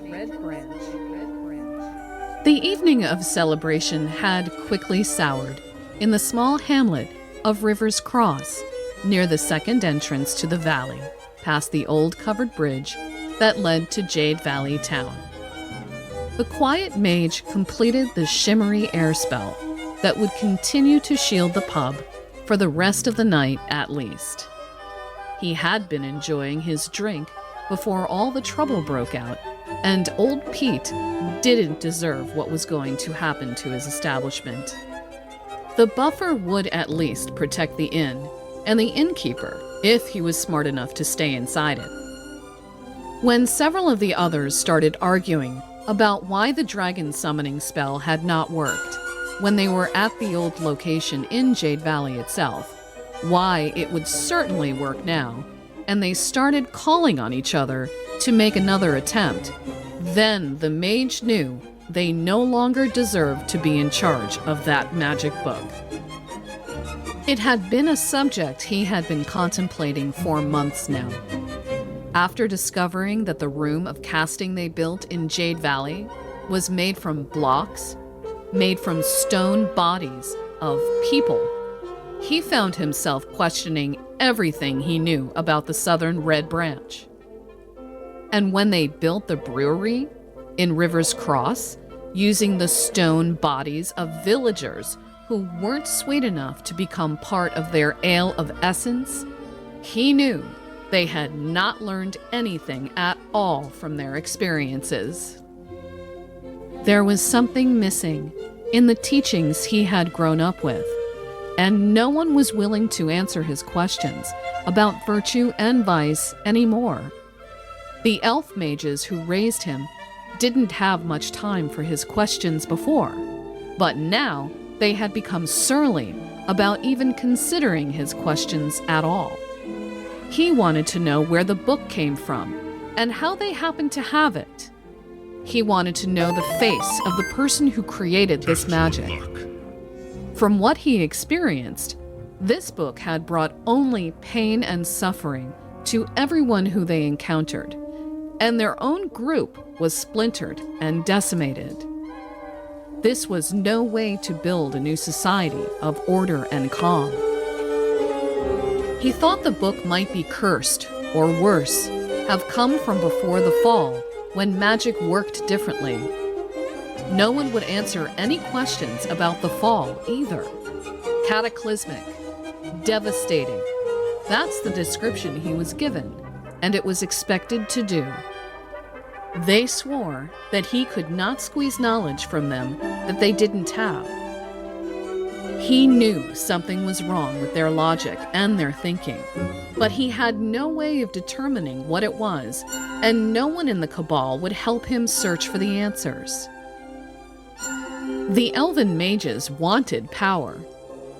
The evening of celebration had quickly soured in the small hamlet of River's Cross, near the second entrance to the valley, past the old covered bridge that led to Jade Valley town. The quiet mage completed the shimmery air spell that would continue to shield the pub for the rest of the night at least. He had been enjoying his drink before all the trouble broke out, and old Pete didn't deserve what was going to happen to his establishment. The buffer would at least protect the inn and the innkeeper if he was smart enough to stay inside it. When several of the others started arguing about why the dragon summoning spell had not worked when they were at the old location in Jade Valley itself, why it would certainly work now, and they started calling on each other to make another attempt, then the mage knew they no longer deserved to be in charge of that magic book. It had been a subject he had been contemplating for months now. After discovering that the room of casting they built in Jade Valley was made from blocks, made from stone bodies of people, he found himself questioning everything he knew about the Southern Red Branch. And when they built the brewery in River's Cross, using the stone bodies of villagers who weren't sweet enough to become part of their ale of essence, he knew they had not learned anything at all from their experiences. There was something missing in the teachings he had grown up with, and no one was willing to answer his questions about virtue and vice anymore. The elf mages who raised him didn't have much time for his questions before, but now they had become surly about even considering his questions at all. He wanted to know where the book came from and how they happened to have it. He wanted to know the face of the person who created this magic. From what he experienced, this book had brought only pain and suffering to everyone who they encountered, and their own group was splintered and decimated. This was no way to build a new society of order and calm. He thought the book might be cursed, or worse, have come from before the fall, when magic worked differently. No one would answer any questions about the fall either. Cataclysmic, devastating. That's the description he was given, and it was expected to do. They swore that he could not squeeze knowledge from them that they didn't have. He knew something was wrong with their logic and their thinking, but he had no way of determining what it was, and no one in the Cabal would help him search for the answers. The elven mages wanted power,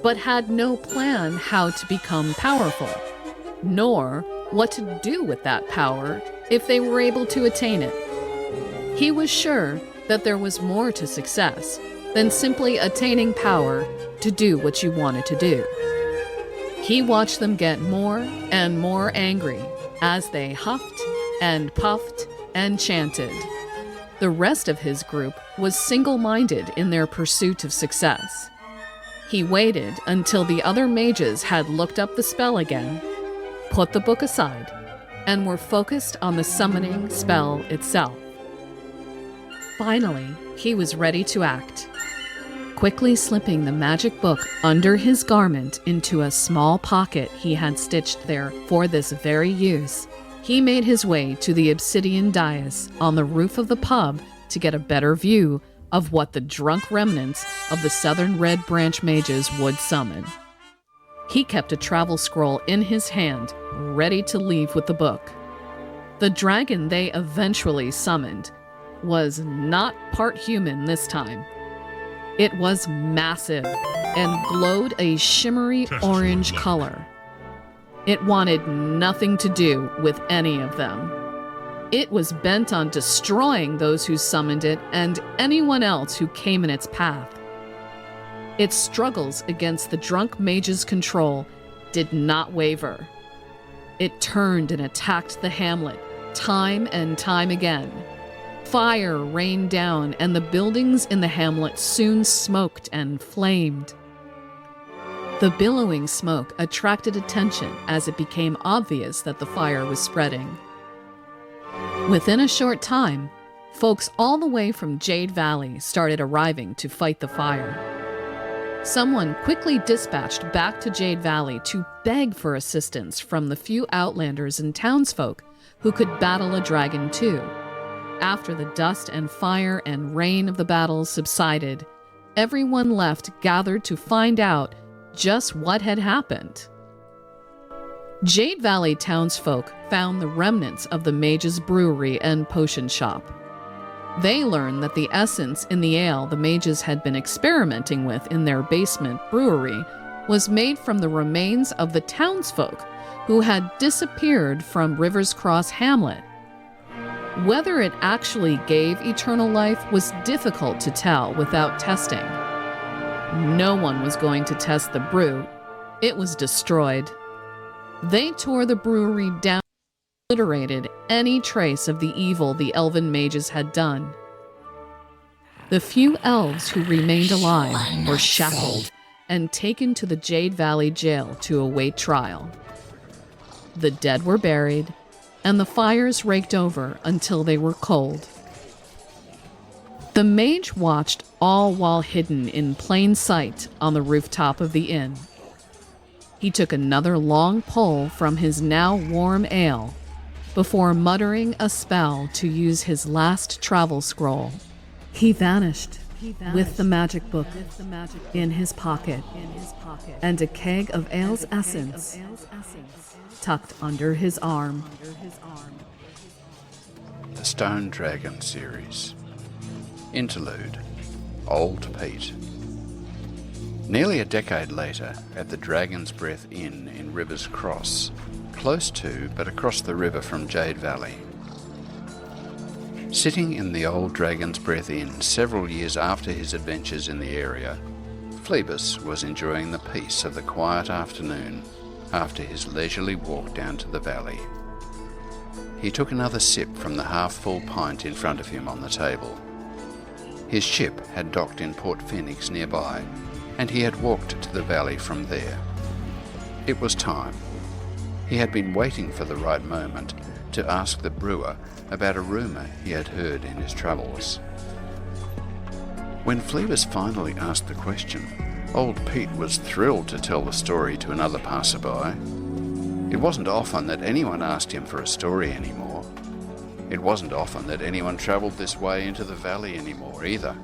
but had no plan how to become powerful, nor what to do with that power if they were able to attain it. He was sure that there was more to success than simply attaining power to do what you wanted to do. He watched them get more and more angry as they huffed and puffed and chanted. The rest of his group was single-minded in their pursuit of success. He waited until the other mages had looked up the spell again, put the book aside, and were focused on the summoning spell itself. Finally, he was ready to act. Quickly slipping the magic book under his garment into a small pocket he had stitched there for this very use, he made his way to the obsidian dais on the roof of the pub to get a better view of what the drunk remnants of the Southern Red Branch mages would summon. He kept a travel scroll in his hand, ready to leave with the book. The dragon they eventually summoned was not part human this time. It was massive and glowed a shimmery orange color. It wanted nothing to do with any of them. It was bent on destroying those who summoned it and anyone else who came in its path. Its struggles against the drunk mage's control did not waver. It turned and attacked the hamlet time and time again. Fire rained down, and the buildings in the hamlet soon smoked and flamed. The billowing smoke attracted attention as it became obvious that the fire was spreading. Within a short time, folks all the way from Jade Valley started arriving to fight the fire. Someone quickly dispatched back to Jade Valley to beg for assistance from the few outlanders and townsfolk who could battle a dragon too. After the dust and fire and rain of the battles subsided, everyone left gathered to find out just what had happened. Jade Valley townsfolk found the remnants of the mage's brewery and potion shop. They learned that the essence in the ale the mages had been experimenting with in their basement brewery was made from the remains of the townsfolk who had disappeared from Rivers Cross Hamlet. Whether it actually gave eternal life was difficult to tell without testing. No one was going to test the brew. It was destroyed. They tore the brewery down and obliterated any trace of the evil the elven mages had done. The few elves who remained alive were shackled and taken to the Jade Valley jail to await trial. The dead were buried, and the fires raked over until they were cold. The mage watched all while hidden in plain sight on the rooftop of the inn. He took another long pull from his now warm ale before muttering a spell to use his last travel scroll. He vanished with the magic book in his pocket and a keg of ale's essence tucked under his arm. The Stone Dragon series. Interlude. Old Pete. Nearly a decade later, at the Dragon's Breath Inn in Rivers Cross, close to but across the river from Jade Valley. Sitting in the old Dragon's Breath Inn several years after his adventures in the area, Phoebus was enjoying the peace of the quiet afternoon after his leisurely walk down to the valley. He took another sip from the half-full pint in front of him on the table. His ship had docked in Port Phoenix nearby, and he had walked to the valley from there. It was time. He had been waiting for the right moment to ask the brewer about a rumour he had heard in his travels. When Phoebus finally asked the question, old Pete was thrilled to tell the story to another passerby. It wasn't often that anyone asked him for a story anymore. It wasn't often that anyone travelled this way into the valley anymore either.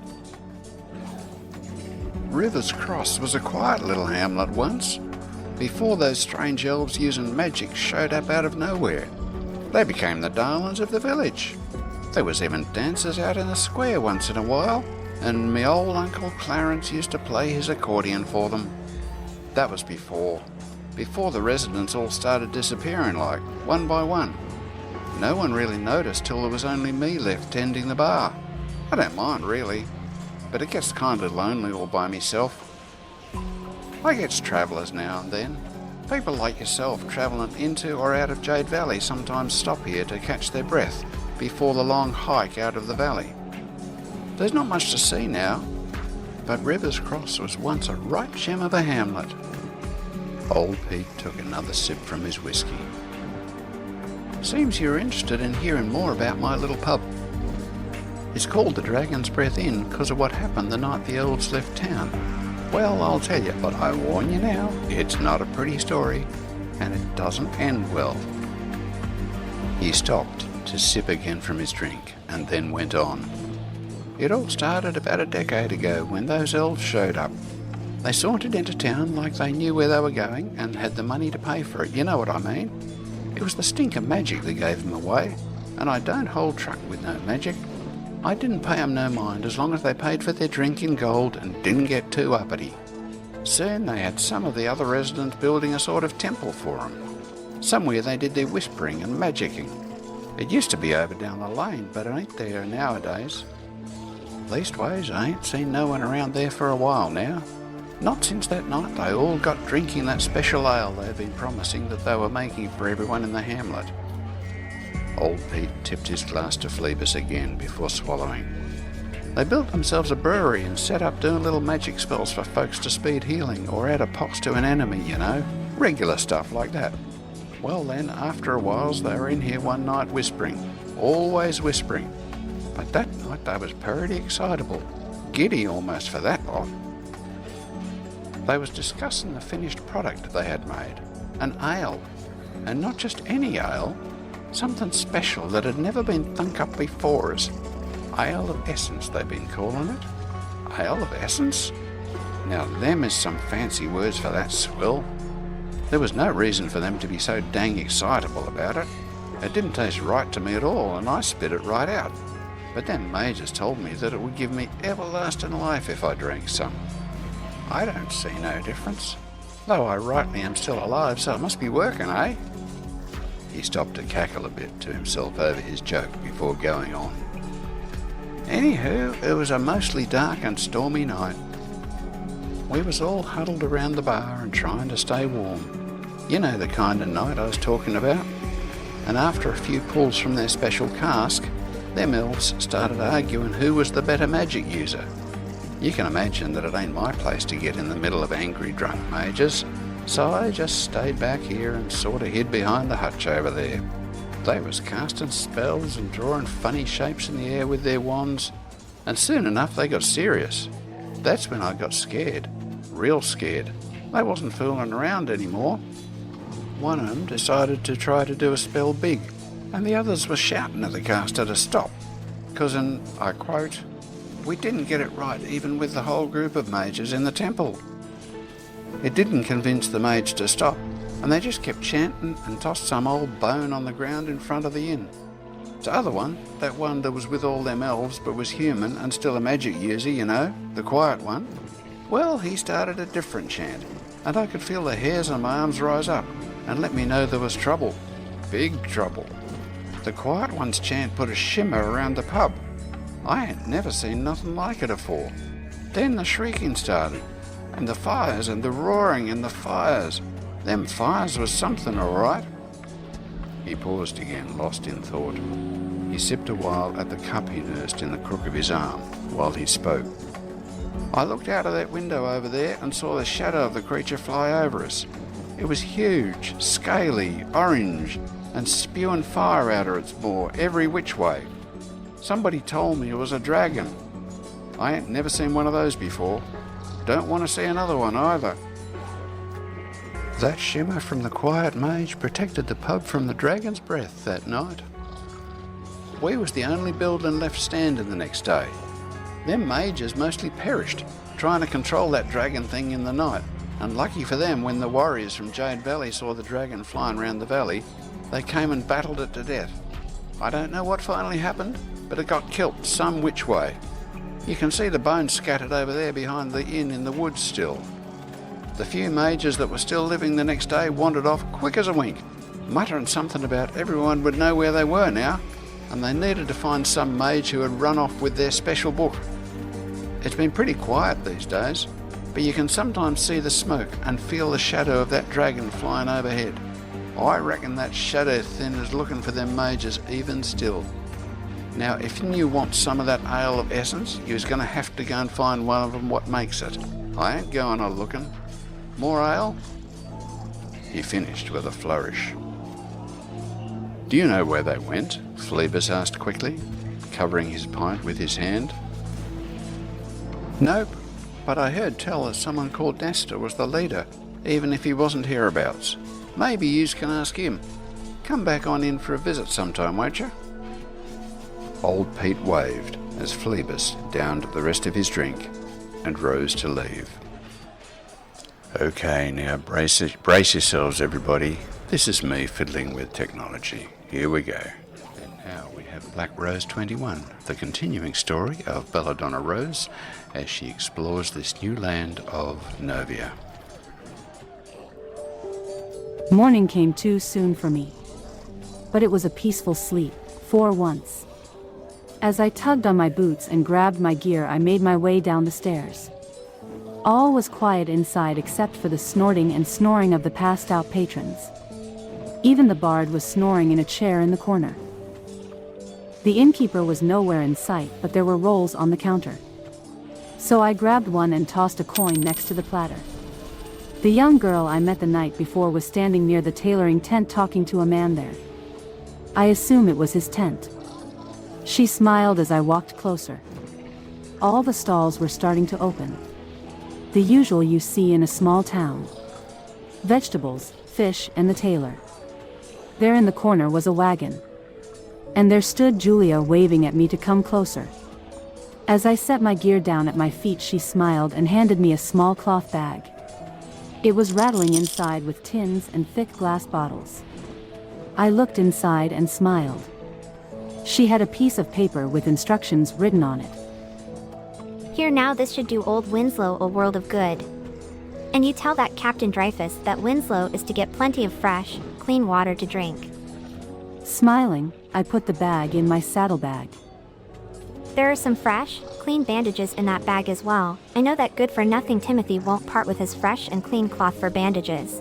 Rivers Cross was a quiet little hamlet once, before those strange elves using magic showed up out of nowhere. They became the darlings of the village. There was even dances out in the square once in a while, and me old Uncle Clarence used to play his accordion for them. That was before the residents all started disappearing, like, one by one. No one really noticed till there was only me left tending the bar. I don't mind, really, but it gets kind of lonely all by myself. I gets travellers now and then. People like yourself travelling into or out of Jade Valley sometimes stop here to catch their breath before the long hike out of the valley. There's not much to see now, but Rivers Cross was once a right gem of a hamlet. Old Pete took another sip from his whiskey. Seems you're interested in hearing more about my little pub. It's called the Dragon's Breath Inn because of what happened the night the elves left town. Well, I'll tell you, but I warn you now, it's not a pretty story, and it doesn't end well. He stopped to sip again from his drink, and then went on. It all started about a decade ago when those elves showed up. They sauntered into town like they knew where they were going and had the money to pay for it, you know what I mean? It was the stink of magic that gave them away, and I don't hold truck with no magic. I didn't pay them no mind as long as they paid for their drink in gold and didn't get too uppity. Soon they had some of the other residents building a sort of temple for them. Somewhere they did their whispering and magicking. It used to be over down the lane, but it ain't there nowadays. Leastways, I ain't seen no one around there for a while now. Not since that night they all got drinking that special ale they'd been promising that they were making for everyone in the hamlet. Old Pete tipped his glass to Phoebus again before swallowing. They built themselves a brewery and set up doing little magic spells for folks to speed healing or add a pox to an enemy, you know. Regular stuff like that. Well then, after a while, they were in here one night whispering. Always whispering. But that night they was pretty excitable. Giddy almost for that lot. They was discussing the finished product they had made. An ale. And not just any ale. Something special that had never been thunk up before us. Ale of Essence, they've been calling it. Ale of Essence? Now them is some fancy words for that swill. There was no reason for them to be so dang excitable about it. It didn't taste right to me at all, and I spit it right out. But then mages told me that it would give me everlasting life if I drank some. I don't see no difference. Though I rightly am still alive, so it must be working, eh? He stopped to cackle a bit to himself over his joke before going on. Anywho, it was a mostly dark and stormy night. We was all huddled around the bar and trying to stay warm. You know the kind of night I was talking about. And after a few pulls from their special cask, them elves started arguing who was the better magic user. You can imagine that it ain't my place to get in the middle of angry drunk mages, so I just stayed back here and sort of hid behind the hutch over there. They was casting spells and drawing funny shapes in the air with their wands, and soon enough they got serious. That's when I got scared. Real scared. They wasn't fooling around anymore. One of them decided to try to do a spell big, and the others were shouting at the caster to stop, because, and I quote, "We didn't get it right even with the whole group of mages in the temple." It didn't convince the mage to stop, and they just kept chanting and tossed some old bone on the ground in front of the inn. The other one, that one that was with all them elves but was human and still a magic user, you know, the quiet one, well, he started a different chant, and I could feel the hairs on my arms rise up and let me know there was trouble. Big trouble. The quiet one's chant put a shimmer around the pub. I ain't never seen nothing like it afore. Then the shrieking started, and the fires and the roaring and the fires. Them fires was something, all right. He paused again, lost in thought. He sipped a while at the cup he nursed in the crook of his arm while he spoke. I looked out of that window over there and saw the shadow of the creature fly over us. It was huge, scaly, orange, and spewing fire out of its maw every which way. Somebody told me it was a dragon. I ain't never seen one of those before. Don't want to see another one either. That shimmer from the quiet mage protected the pub from the dragon's breath that night. We was the only building left standing the next day. Them mages mostly perished, trying to control that dragon thing in the night, and lucky for them, when the warriors from Jade Valley saw the dragon flying round the valley, they came and battled it to death. I don't know what finally happened, but it got killed some which way. You can see the bones scattered over there behind the inn in the woods still. The few mages that were still living the next day wandered off quick as a wink, muttering something about everyone would know where they were now, and they needed to find some mage who had run off with their special book. It's been pretty quiet these days, but you can sometimes see the smoke and feel the shadow of that dragon flying overhead. I reckon that shadow thin is looking for them mages even still. Now, if you want some of that ale of essence, you's going to have to go and find one of them what makes it. I ain't going a-looking. More ale? He finished with a flourish. Do you know where they went? Phoebus asked quickly, covering his pint with his hand. Nope, but I heard tell that someone called Nestor was the leader, even if he wasn't hereabouts. Maybe yous can ask him. Come back on in for a visit sometime, won't you? Old Pete waved as Phoebus downed the rest of his drink and rose to leave. Okay, now brace yourselves, everybody. This is me fiddling with technology. Here we go. And now we have Black Rose 21, the continuing story of Belladonna Rose as she explores this new land of Novia. Morning came too soon for me. But it was a peaceful sleep, for once. As I tugged on my boots and grabbed my gear, I made my way down the stairs. All was quiet inside except for the snorting and snoring of the passed-out patrons. Even the bard was snoring in a chair in the corner. The innkeeper was nowhere in sight, but there were rolls on the counter. So I grabbed one and tossed a coin next to the platter. The young girl I met the night before was standing near the tailoring tent talking to a man there. I assume it was his tent. She smiled as I walked closer. All the stalls were starting to open. The usual you see in a small town. Vegetables, fish, and the tailor. There in the corner was a wagon. And there stood Julia waving at me to come closer. As I set my gear down at my feet, she smiled and handed me a small cloth bag. It was rattling inside with tins and thick glass bottles. I looked inside and smiled. She had a piece of paper with instructions written on it. Here now, this should do old Winslow a world of good. And you tell that Captain Dreyfus that Winslow is to get plenty of fresh, clean water to drink. Smiling, I put the bag in my saddlebag. There are some fresh, clean bandages in that bag as well. I know that good-for-nothing Timothy won't part with his fresh and clean cloth for bandages.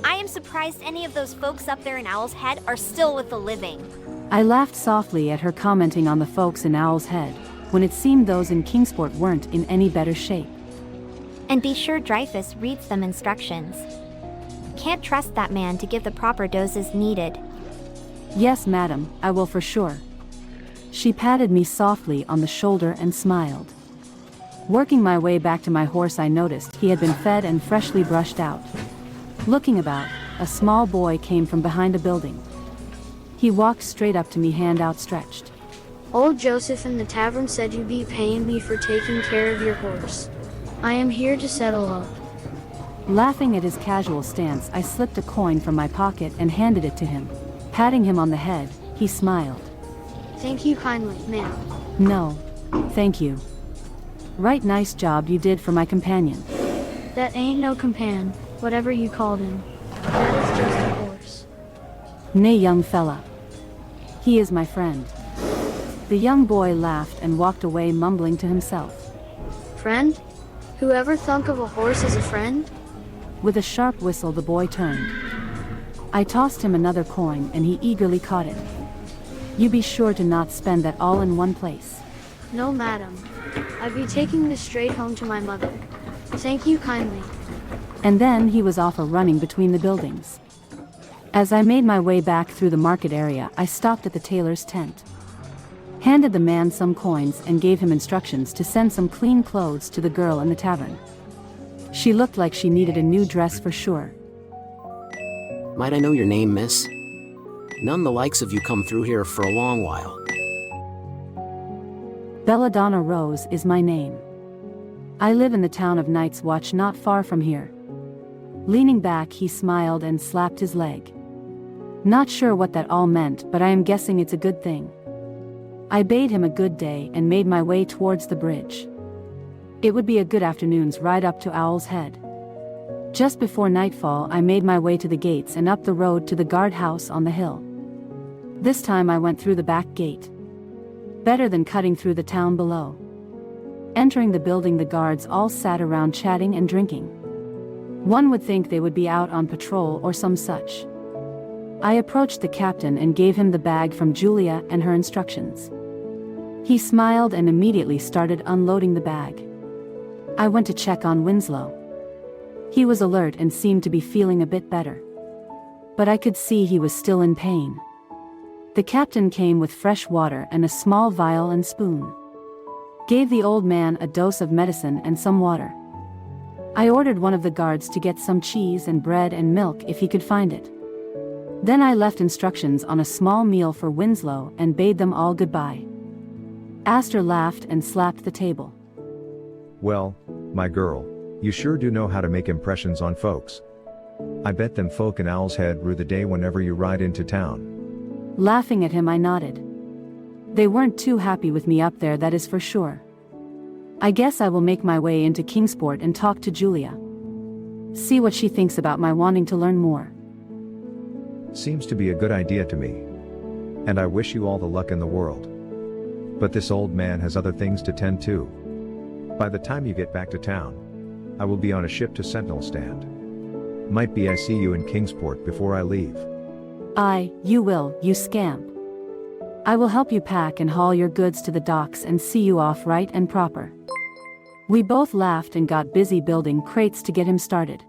I am surprised any of those folks up there in Owl's Head are still with the living. I laughed softly at her commenting on the folks in Owl's Head, when it seemed those in Kingsport weren't in any better shape. And be sure Dreyfus reads them instructions. Can't trust that man to give the proper doses needed. Yes, madam, I will for sure. She patted me softly on the shoulder and smiled. Working my way back to my horse, I noticed he had been fed and freshly brushed out. Looking about, a small boy came from behind a building. He walked straight up to me, hand outstretched. Old Joseph in the tavern said you'd be paying me for taking care of your horse. I am here to settle up. Laughing at his casual stance, I slipped a coin from my pocket and handed it to him. Patting him on the head, he smiled. Thank you kindly, ma'am. No, thank you. Right, nice job you did for my companion. That ain't no compan, whatever you called him. That is just a horse. Nay, young fella. He is my friend. The young boy laughed and walked away, mumbling to himself. Friend? Whoever thunk of a horse as a friend? With a sharp whistle, the boy turned. I tossed him another coin and he eagerly caught it. You be sure to not spend that all in one place. No, madam. I be taking this straight home to my mother. Thank you kindly. And then he was off running between the buildings. As I made my way back through the market area, I stopped at the tailor's tent. Handed the man some coins and gave him instructions to send some clean clothes to the girl in the tavern. She looked like she needed a new dress for sure. Might I know your name, miss? None the likes of you come through here for a long while. Belladonna Rose is my name. I live in the town of Night's Watch, not far from here. Leaning back, he smiled and slapped his leg. Not sure what that all meant, but I am guessing it's a good thing. I bade him a good day and made my way towards the bridge. It would be a good afternoon's ride up to Owl's Head. Just before nightfall, I made my way to the gates and up the road to the guardhouse on the hill. This time I went through the back gate. Better than cutting through the town below. Entering the building, the guards all sat around chatting and drinking. One would think they would be out on patrol or some such. I approached the captain and gave him the bag from Julia and her instructions. He smiled and immediately started unloading the bag. I went to check on Winslow. He was alert and seemed to be feeling a bit better. But I could see he was still in pain. The captain came with fresh water and a small vial and spoon. Gave the old man a dose of medicine and some water. I ordered one of the guards to get some cheese and bread and milk if he could find it. Then I left instructions on a small meal for Winslow and bade them all goodbye. Astor laughed and slapped the table. Well, my girl, you sure do know how to make impressions on folks. I bet them folk in Owl's Head rue the day whenever you ride into town. Laughing at him, I nodded. They weren't too happy with me up there, that is for sure. I guess I will make my way into Kingsport and talk to Julia. See what she thinks about my wanting to learn more. Seems to be a good idea to me. And I wish you all the luck in the world. But this old man has other things to tend to. By the time you get back to town, I will be on a ship to Sentinel Stand. Might be I see you in Kingsport before I leave. You will, you scamp. I will help you pack and haul your goods to the docks and see you off right and proper." We both laughed and got busy building crates to get him started.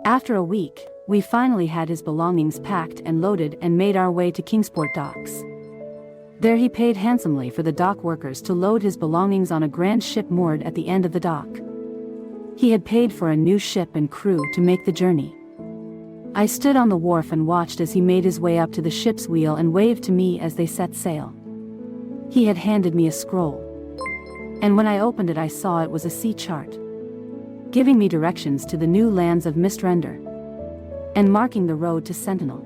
After a week, we finally had his belongings packed and loaded and made our way to Kingsport docks. There he paid handsomely for the dock workers to load his belongings on a grand ship moored at the end of the dock. He had paid for a new ship and crew to make the journey. I stood on the wharf and watched as he made his way up to the ship's wheel and waved to me as they set sail. He had handed me a scroll. And when I opened it I saw it was a sea chart, giving me directions to the new lands of Mistrender, and marking the road to Sentinel.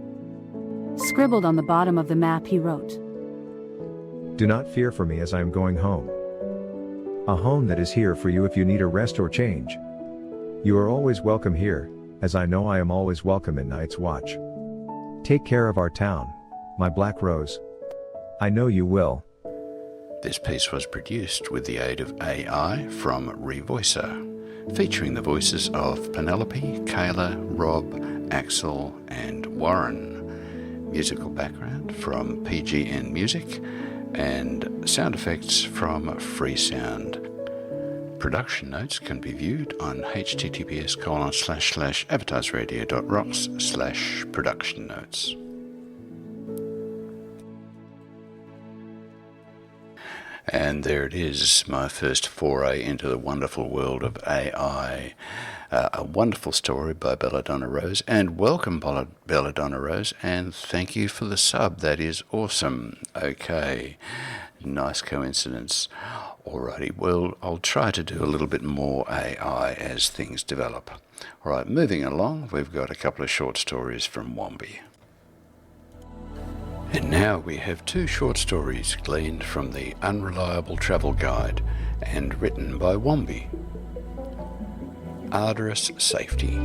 Scribbled on the bottom of the map he wrote, "Do not fear for me as I am going home. A home that is here for you if you need a rest or change. You are always welcome here, as I know I am always welcome in Night's Watch. Take care of our town, my Black Rose. I know you will." This piece was produced with the aid of AI from Revoicer, featuring the voices of Penelope, Kayla, Rob, Axel, and Warren. Musical background from PGN Music, and sound effects from Freesound. Production notes can be viewed on https://advertiseradio.rocks/production notes. And there it is, my first foray into the wonderful world of AI. A wonderful story by Belladonna Rose, and welcome Belladonna Rose, and thank you for the sub, that is awesome. Okay, nice coincidence. Alrighty, well, I'll try to do a little bit more AI as things develop. Alright, moving along, we've got a couple of short stories from Wombi. And now we have two short stories gleaned from the Unreliable Travel Guide and written by Wombi. Arduous Safety.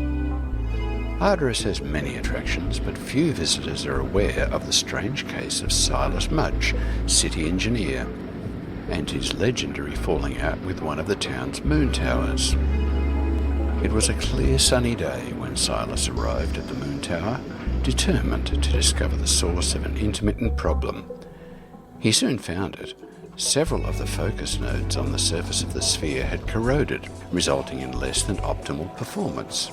Arduous has many attractions, but few visitors are aware of the strange case of Silas Mudge, city engineer, and his legendary falling out with one of the town's moon towers. It was a clear sunny day when Silas arrived at the moon tower, determined to discover the source of an intermittent problem. He soon found it. Several of the focus nodes on the surface of the sphere had corroded, resulting in less than optimal performance.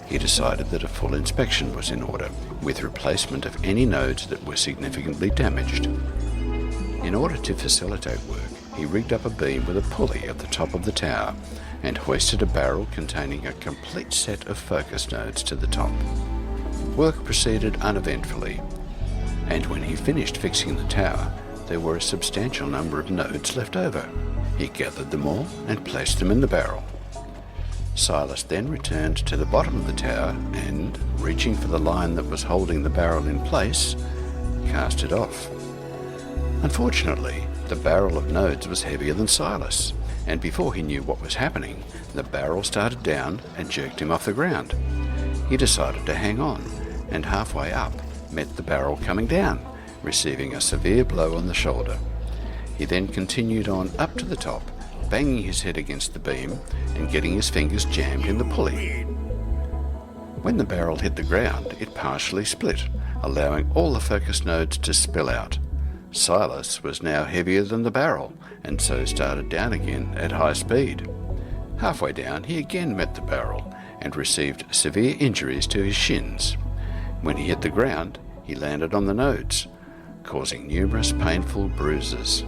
He decided that a full inspection was in order, with replacement of any nodes that were significantly damaged. In order to facilitate work, he rigged up a beam with a pulley at the top of the tower and hoisted a barrel containing a complete set of focus nodes to the top. Work proceeded uneventfully, and when he finished fixing the tower, there were a substantial number of nodes left over. He gathered them all and placed them in the barrel. Silas then returned to the bottom of the tower and, reaching for the line that was holding the barrel in place, cast it off. Unfortunately, the barrel of nodes was heavier than Silas, and before he knew what was happening, the barrel started down and jerked him off the ground. He decided to hang on, and halfway up met the barrel coming down, receiving a severe blow on the shoulder. He then continued on up to the top, banging his head against the beam and getting his fingers jammed in the pulley. When the barrel hit the ground, it partially split, allowing all the focus nodes to spill out. Silas was now heavier than the barrel, and so started down again at high speed. Halfway down, he again met the barrel and received severe injuries to his shins. When he hit the ground, he landed on the nodes, causing numerous painful bruises.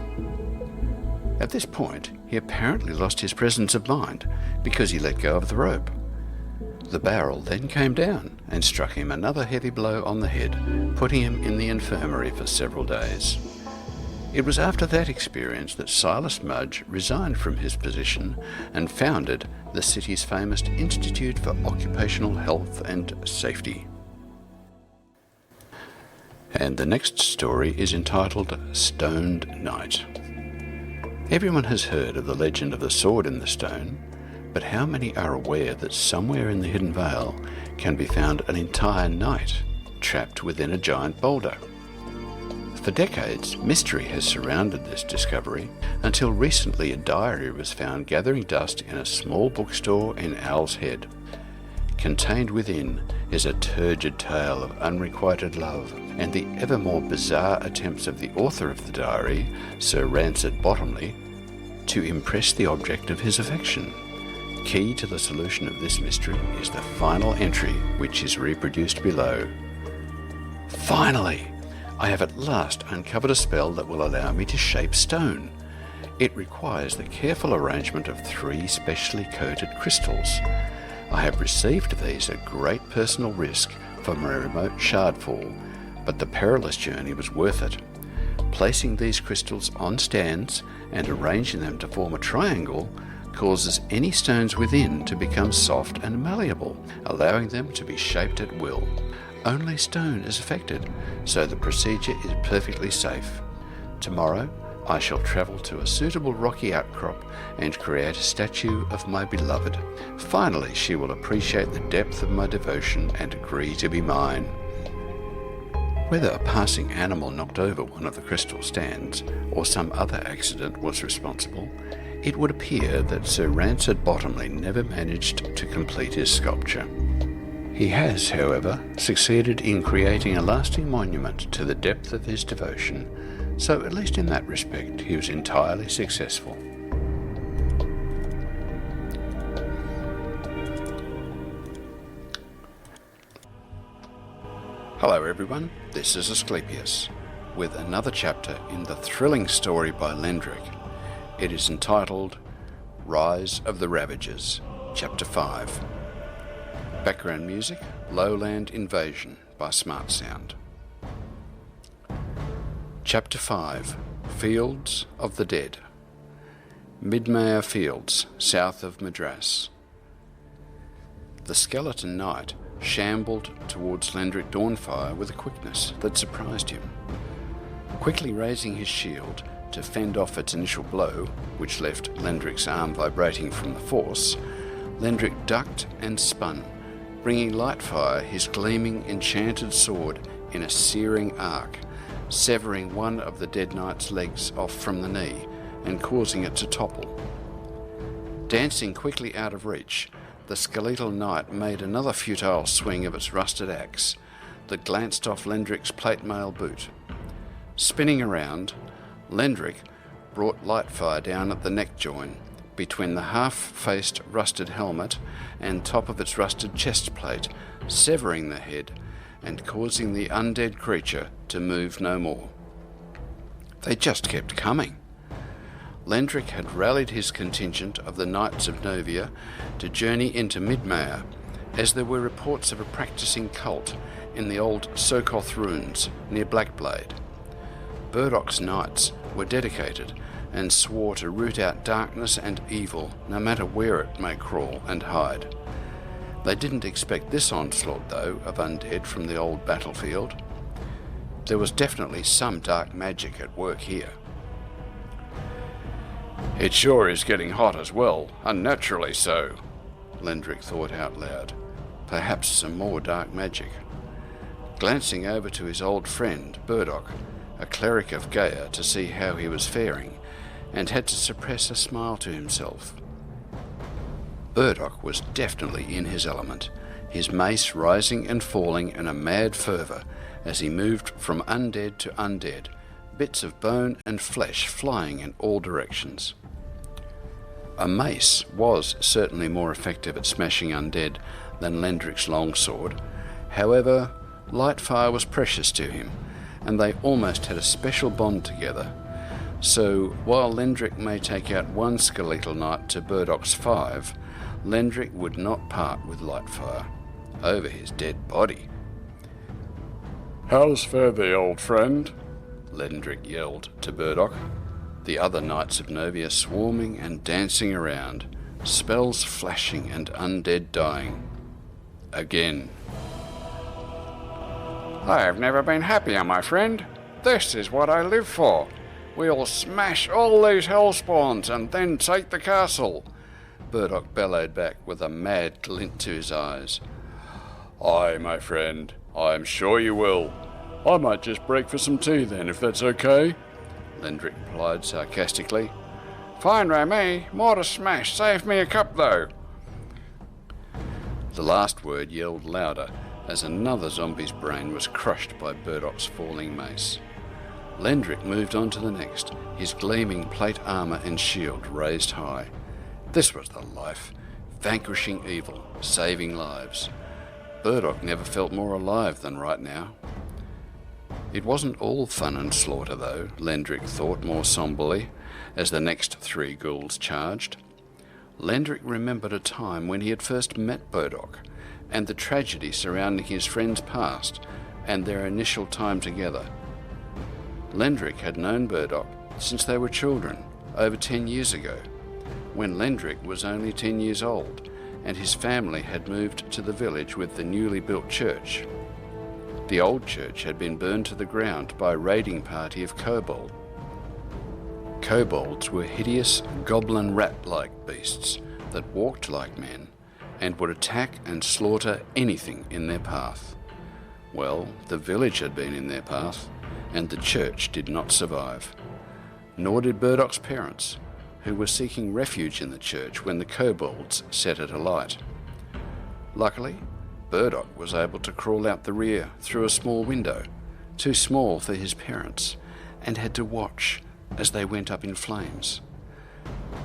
At this point, he apparently lost his presence of mind because he let go of the rope. The barrel then came down and struck him another heavy blow on the head, putting him in the infirmary for several days. It was after that experience that Silas Mudge resigned from his position and founded the city's famous Institute for Occupational Health and Safety. And the next story is entitled Stoned Knight. Everyone has heard of the legend of the sword in the stone, but how many are aware that somewhere in the Hidden Vale can be found an entire knight trapped within a giant boulder? For decades, mystery has surrounded this discovery until recently a diary was found gathering dust in a small bookstore in Owl's Head. Contained within is a turgid tale of unrequited love and the ever more bizarre attempts of the author of the diary, Sir Rancid Bottomley, to impress the object of his affection. Key to the solution of this mystery is the final entry, which is reproduced below. Finally, I have at last uncovered a spell that will allow me to shape stone. It requires the careful arrangement of 3 specially coated crystals. I have received these at great personal risk from a remote shardfall, but the perilous journey was worth it. Placing these crystals on stands and arranging them to form a triangle causes any stones within to become soft and malleable, allowing them to be shaped at will. Only stone is affected, so the procedure is perfectly safe. Tomorrow, I shall travel to a suitable rocky outcrop and create a statue of my beloved. Finally, she will appreciate the depth of my devotion and agree to be mine. Whether a passing animal knocked over one of the crystal stands or some other accident was responsible, it would appear that Sir Rancid Bottomley never managed to complete his sculpture. He has, however, succeeded in creating a lasting monument to the depth of his devotion, so at least in that respect he was entirely successful. Hello everyone, this is Asclepius, with another chapter in the thrilling story by Lendrick. It is entitled Rise of the Ravagers, Chapter 5. Background music, Lowland Invasion by Smart Sound. Chapter 5. Fields of the Dead. Midmare Fields, south of Madras. The skeleton knight shambled towards Lendrick Dawnfire with a quickness that surprised him. Quickly raising his shield to fend off its initial blow, which left Lendrick's arm vibrating from the force, Lendrick ducked and spun, bringing Lightfire his gleaming enchanted sword in a searing arc, severing one of the dead knight's legs off from the knee and causing it to topple. Dancing quickly out of reach, the skeletal knight made another futile swing of its rusted axe that glanced off Lendrick's plate mail boot. Spinning around, Lendrick brought Lightfire down at the neck join, between the half-faced rusted helmet and top of its rusted chest plate, severing the head and causing the undead creature to move no more. They just kept coming. Lendrick had rallied his contingent of the Knights of Novia to journey into Midmare, as there were reports of a practicing cult in the old Sokoth ruins near Blackblade. Burdock's knights were dedicated and swore to root out darkness and evil no matter where it may crawl and hide. They didn't expect this onslaught, though, of undead from the old battlefield. There was definitely some dark magic at work here. It sure is getting hot as well, unnaturally so, Lendrick thought out loud. Perhaps some more dark magic. Glancing over to his old friend, Burdock, a cleric of Gaia, to see how he was faring, and had to suppress a smile to himself. Burdock was definitely in his element, his mace rising and falling in a mad fervour as he moved from undead to undead, bits of bone and flesh flying in all directions. A mace was certainly more effective at smashing undead than Lendrick's longsword. However, Lightfire was precious to him, and they almost had a special bond together. So, while Lendrick may take out one skeletal knight to Burdock's 5, Lendrick would not part with Lightfire over his dead body. "How's fare thee, old friend?" Lendrick yelled to Burdock, the other Knights of Novia swarming and dancing around, spells flashing and undead dying. Again. "I've never been happier, my friend. This is what I live for. We'll smash all these hellspawns and then take the castle," Burdock bellowed back with a mad glint to his eyes. "Aye, my friend, I'm sure you will. I might just break for some tea then, if that's okay," Lendrick replied sarcastically. "Fine by me. More to smash. Save me a cup, though." The last word yelled louder as another zombie's brain was crushed by Burdoc's falling mace. Lendrick moved on to the next, his gleaming plate armour and shield raised high. This was the life, vanquishing evil, saving lives. Burdock never felt more alive than right now. It wasn't all fun and slaughter, though, Lendrick thought more somberly, as the next three ghouls charged. Lendrick remembered a time when he had first met Burdock, and the tragedy surrounding his friend's past and their initial time together. Lendrick had known Burdock since they were children, over 10 years ago, when Lendrick was only 10 years old, and his family had moved to the village with the newly built church. The old church had been burned to the ground by a raiding party of kobolds. Kobolds were hideous, goblin rat-like beasts that walked like men and would attack and slaughter anything in their path. Well, the village had been in their path, and the church did not survive. Nor did Burdock's parents, who were seeking refuge in the church when the kobolds set it alight. Luckily, Burdock was able to crawl out the rear through a small window, too small for his parents, and had to watch as they went up in flames.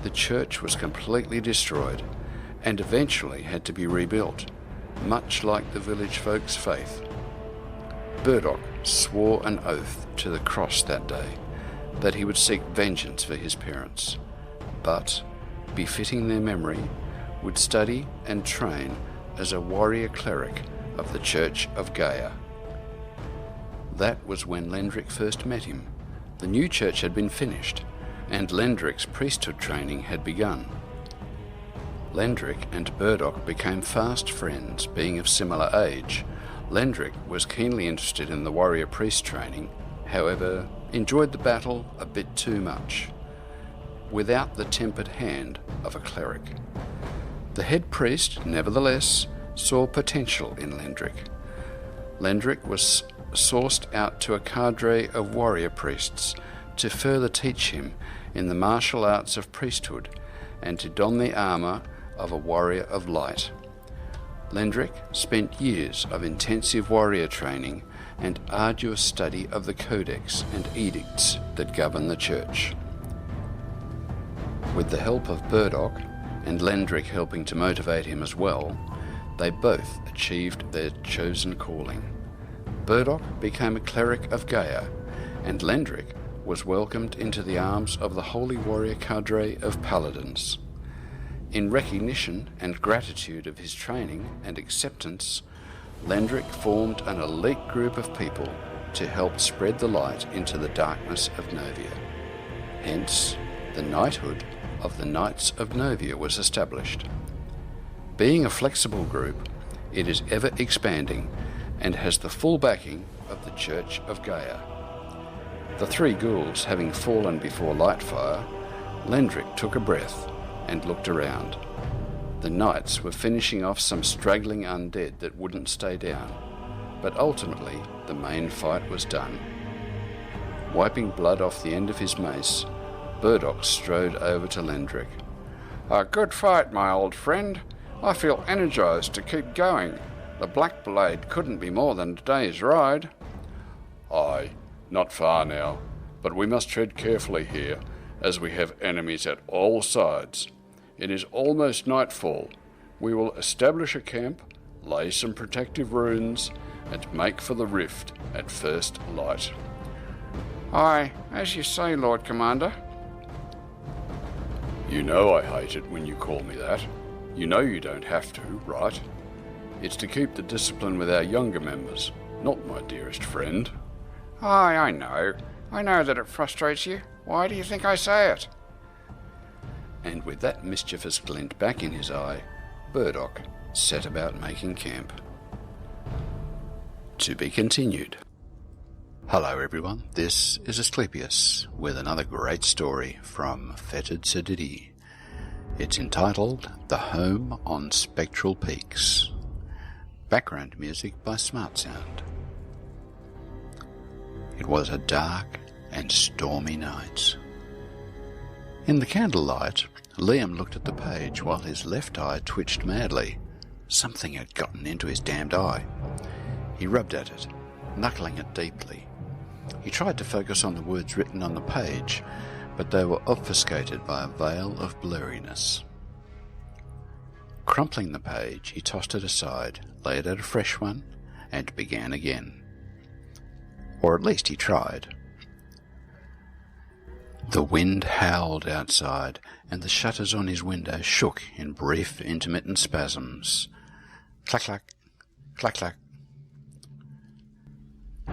The church was completely destroyed and eventually had to be rebuilt, much like the village folks' faith. Burdock swore an oath to the cross that day that he would seek vengeance for his parents, but, befitting their memory, would study and train as a warrior cleric of the Church of Gaia. That was when Lendrick first met him. The new church had been finished, and Lendrick's priesthood training had begun. Lendrick and Burdock became fast friends, being of similar age. Lendrick was keenly interested in the warrior priest training, however, enjoyed the battle a bit too much, without the tempered hand of a cleric. The head priest, nevertheless, saw potential in Lendrick. Lendrick was sourced out to a cadre of warrior priests to further teach him in the martial arts of priesthood and to don the armour of a warrior of light. Lendrick spent years of intensive warrior training and arduous study of the codex and edicts that govern the church. With the help of Burdock, and Lendrick helping to motivate him as well, they both achieved their chosen calling. Burdock became a cleric of Gaia, and Lendrick was welcomed into the arms of the holy warrior cadre of paladins. In recognition and gratitude of his training and acceptance, Lendrick formed an elite group of people to help spread the light into the darkness of Novia. Hence, the knighthood of the Knights of Novia was established. Being a flexible group, it is ever expanding and has the full backing of the Church of Gaia. The three ghouls having fallen before Lightfire, Lendrick took a breath and looked around. The knights were finishing off some straggling undead that wouldn't stay down, but ultimately the main fight was done. Wiping blood off the end of his mace, Burdock strode over to Lendrick. "A good fight, my old friend. I feel energized to keep going. The Black Blade couldn't be more than a day's ride." "Aye, not far now, but we must tread carefully here, as we have enemies at all sides. It is almost nightfall. We will establish a camp, lay some protective runes, and make for the rift at first light." "Aye, as you say, Lord Commander." "You know I hate it when you call me that. You know you don't have to, right? It's to keep the discipline with our younger members, not my dearest friend." "Aye, I know. I know that it frustrates you. Why do you think I say it?" And with that mischievous glint back in his eye, Burdock set about making camp. To be continued. Hello everyone, this is Asclepius with another great story from Fetid Sedidi. It's entitled The Home on Spectral Peaks. Background music by Smart Sound. It was a dark and stormy night. In the candlelight, Liam looked at the page while his left eye twitched madly. Something had gotten into his damned eye. He rubbed at it, knuckling it deeply. He tried to focus on the words written on the page, but they were obfuscated by a veil of blurriness. Crumpling the page, he tossed it aside, laid out a fresh one, and began again. Or at least he tried. The wind howled outside, and the shutters on his window shook in brief, intermittent spasms. Clack-clack, clack-clack.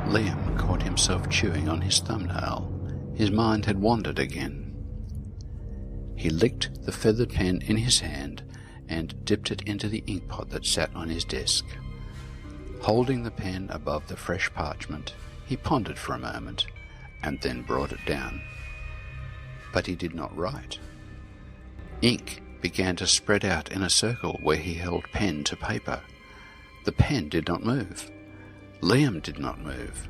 Liam caught himself chewing on his thumbnail. His mind had wandered again. He licked the feathered pen in his hand and dipped it into the inkpot that sat on his desk. Holding the pen above the fresh parchment, he pondered for a moment, and then brought it down. But he did not write. Ink began to spread out in a circle where he held pen to paper. The pen did not move. Liam did not move.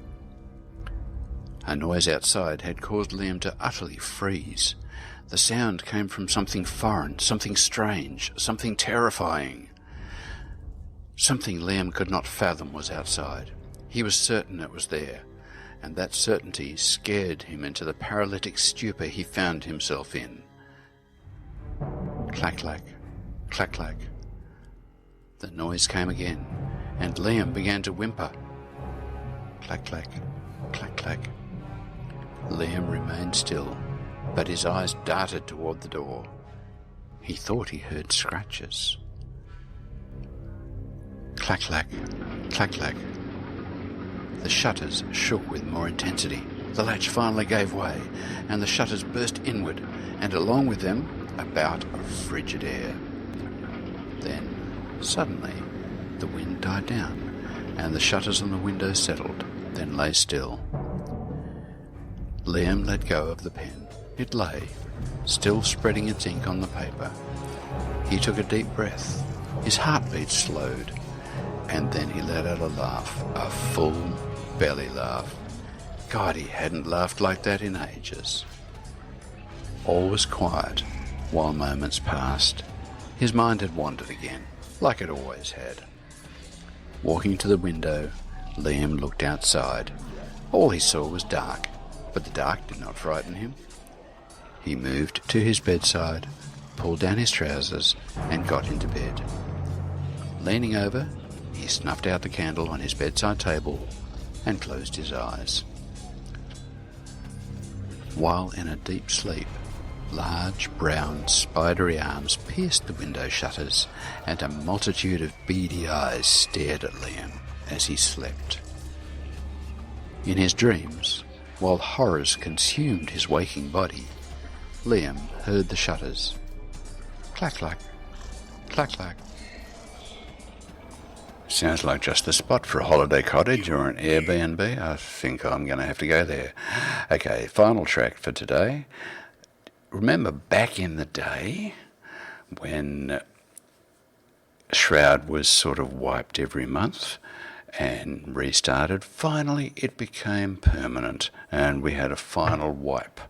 A noise outside had caused Liam to utterly freeze. The sound came from something foreign, something strange, something terrifying. Something Liam could not fathom was outside. He was certain it was there, and that certainty scared him into the paralytic stupor he found himself in. Clack-clack, clack-clack. The noise came again, and Liam began to whimper. Clack-clack, clack-clack. Liam remained still, but his eyes darted toward the door. He thought he heard scratches. Clack-clack, clack-clack. The shutters shook with more intensity. The latch finally gave way, and the shutters burst inward, and along with them, a bout of frigid air. Then, suddenly, the wind died down, and the shutters on the window settled, then lay still. Liam let go of the pen. It lay, still spreading its ink on the paper. He took a deep breath. His heartbeat slowed, and then he let out a laugh, a full belly laugh. God, he hadn't laughed like that in ages. All was quiet while moments passed. His mind had wandered again, like it always had. Walking to the window, Liam looked outside. All he saw was dark, but the dark did not frighten him. He moved to his bedside, pulled down his trousers, and got into bed. Leaning over, he snuffed out the candle on his bedside table and closed his eyes. While in a deep sleep, large, brown, spidery arms pierced the window shutters, and a multitude of beady eyes stared at Liam as he slept. In his dreams, while horrors consumed his waking body, Liam heard the shutters. Clack-clack, clack-clack. Sounds like just the spot for a holiday cottage or an Airbnb. I think I'm going to have to go there. Okay, final track for today. Remember back in the day when Shroud was sort of wiped every month and restarted? Finally, it became permanent and we had a final wipe.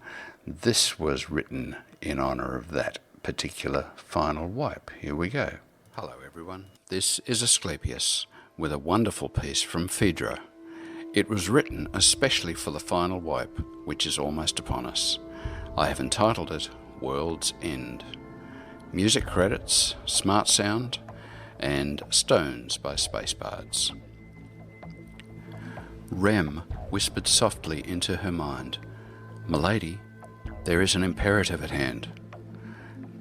This was written in honour of that particular final wipe. Here we go. Hello everyone, this is Asclepius with a wonderful piece from Phaedra. It was written especially for the final wipe, which is almost upon us. I have entitled it World's End. Music credits, Smart Sound, and Stones by Spacebards. Rem whispered softly into her mind, "Milady, there is an imperative at hand."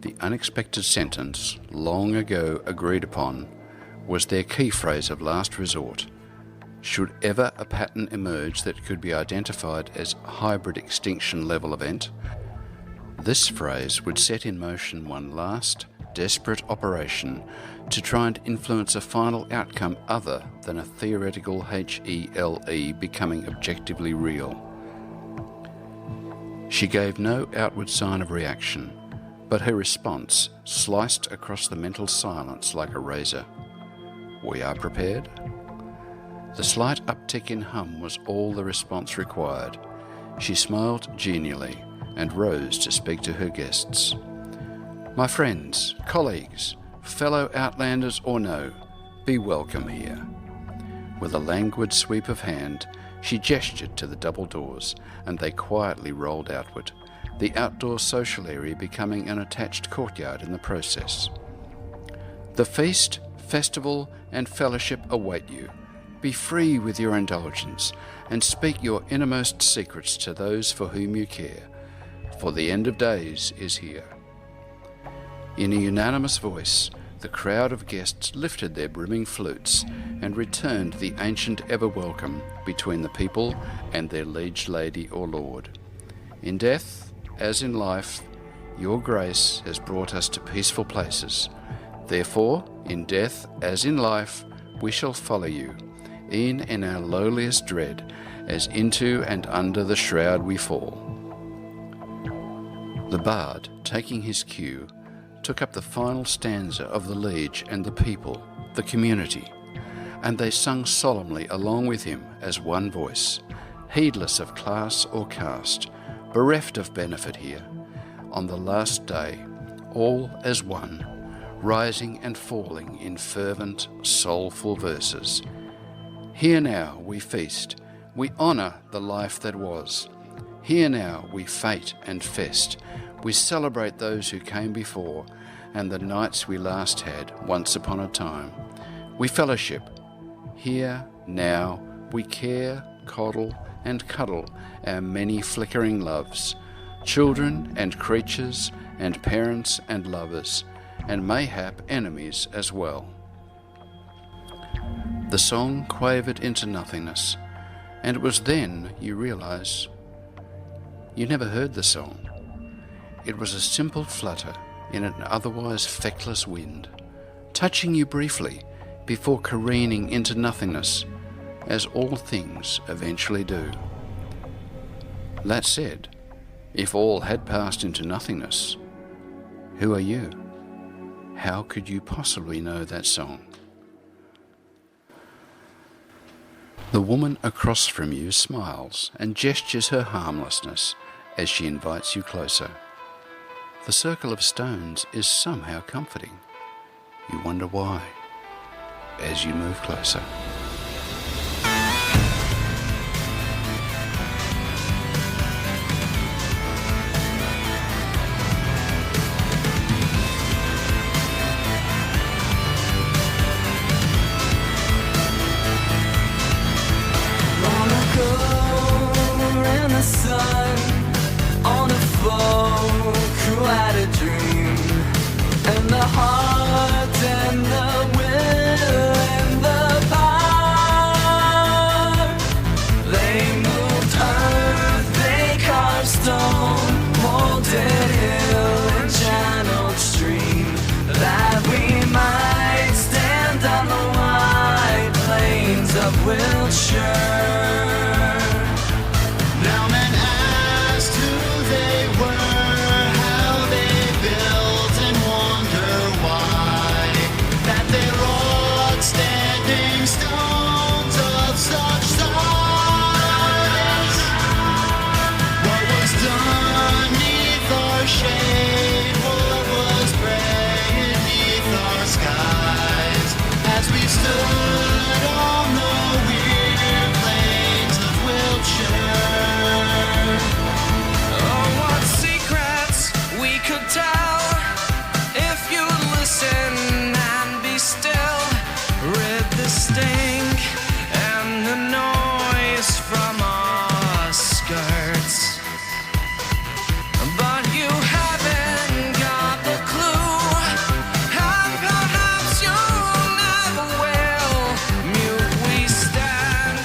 The unexpected sentence, long ago agreed upon, was their key phrase of last resort. Should ever a pattern emerge that could be identified as a hybrid extinction level event, this phrase would set in motion one last, desperate operation to try and influence a final outcome other than a theoretical HELE becoming objectively real. She gave no outward sign of reaction, but her response sliced across the mental silence like a razor. We are prepared? The slight uptick in hum was all the response required. She smiled genially and rose to speak to her guests. My friends, colleagues, fellow outlanders or no, be welcome here." With a languid sweep of hand, she gestured to the double doors, and they quietly rolled outward, the outdoor social area becoming an attached courtyard in the process. "The feast, festival, and fellowship await you. Be free with your indulgence, and speak your innermost secrets to those for whom you care, for the end of days is here." In a unanimous voice, the crowd of guests lifted their brimming flutes and returned the ancient ever-welcome between the people and their liege lady or lord. "In death, as in life, your grace has brought us to peaceful places. Therefore, in death as in life, we shall follow you, e'en in our lowliest dread, as into and under the shroud we fall." The bard, taking his cue, took up the final stanza of the liege and the people, the community, and they sung solemnly along with him as one voice, heedless of class or caste, bereft of benefit here, on the last day, all as one, rising and falling in fervent, soulful verses. "Here now we feast, we honour the life that was. Here now we fete and fest, we celebrate those who came before, and the nights we last had once upon a time. We fellowship. Here now we care, coddle, and cuddle our many flickering loves, children and creatures and parents and lovers, and mayhap enemies as well." The song quavered into nothingness, and it was then you realize you never heard the song. It was a simple flutter in an otherwise feckless wind, touching you briefly before careening into nothingness, as all things eventually do. That said, if all had passed into nothingness, who are you? How could you possibly know that song? The woman across from you smiles and gestures her harmlessness as she invites you closer. The circle of stones is somehow comforting. You wonder why as you move closer. In the sun, on a folk who had a dream, and the heart and the will and the power. They moved earth, they carved stone, molded hill and channeled stream, that we might stand on the wide plains of Wiltshire. Now men asked who they were, how they built, and wonder why, that they wrought standing stones of such size. What was done 'neath our shade, what was prayed 'neath our skies, as we stood on the weird plains of Wiltshire. Oh, what secrets we could tell if you'd listen and be still. Rid the stink and the noise from our skirts. But you haven't got the clue, and perhaps you never will. Mute we stand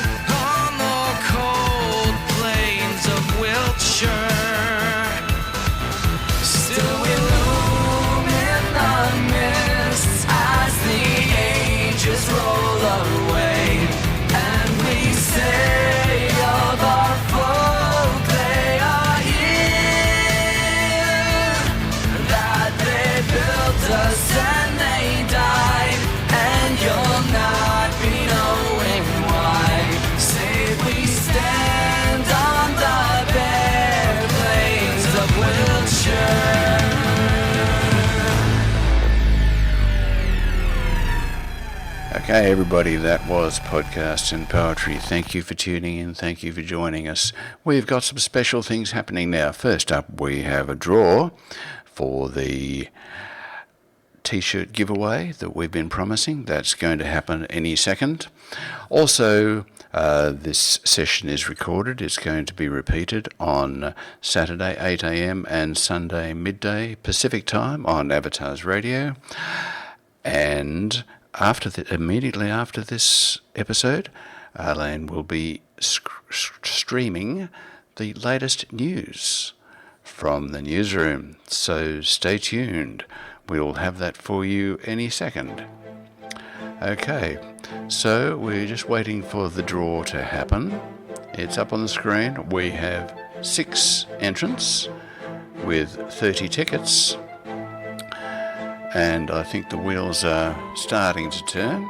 on the cold plains of Wiltshire. Still we loom in the mists as the ages roll away, and we say of our folk they are here, that they built us and they died, and you'll not be knowing why, save we stand on the bare plains of Wiltshire. A Okay, everybody, that was Podcast and Poetry. Thank you for tuning in. Thank you for joining us. We've got some special things happening now. First up, we have a draw for the T-shirt giveaway that we've been promising. That's going to happen any second. Also, this session is recorded. It's going to be repeated on Saturday 8 a.m. and Sunday midday Pacific time on Avatars Radio. And immediately after this episode, Arlene will be streaming the latest news from the newsroom. So stay tuned. We'll have that for you any second. Okay, so we're just waiting for the draw to happen. It's up on the screen. We have 6 entrants with 30 tickets. And I think the wheels are starting to turn.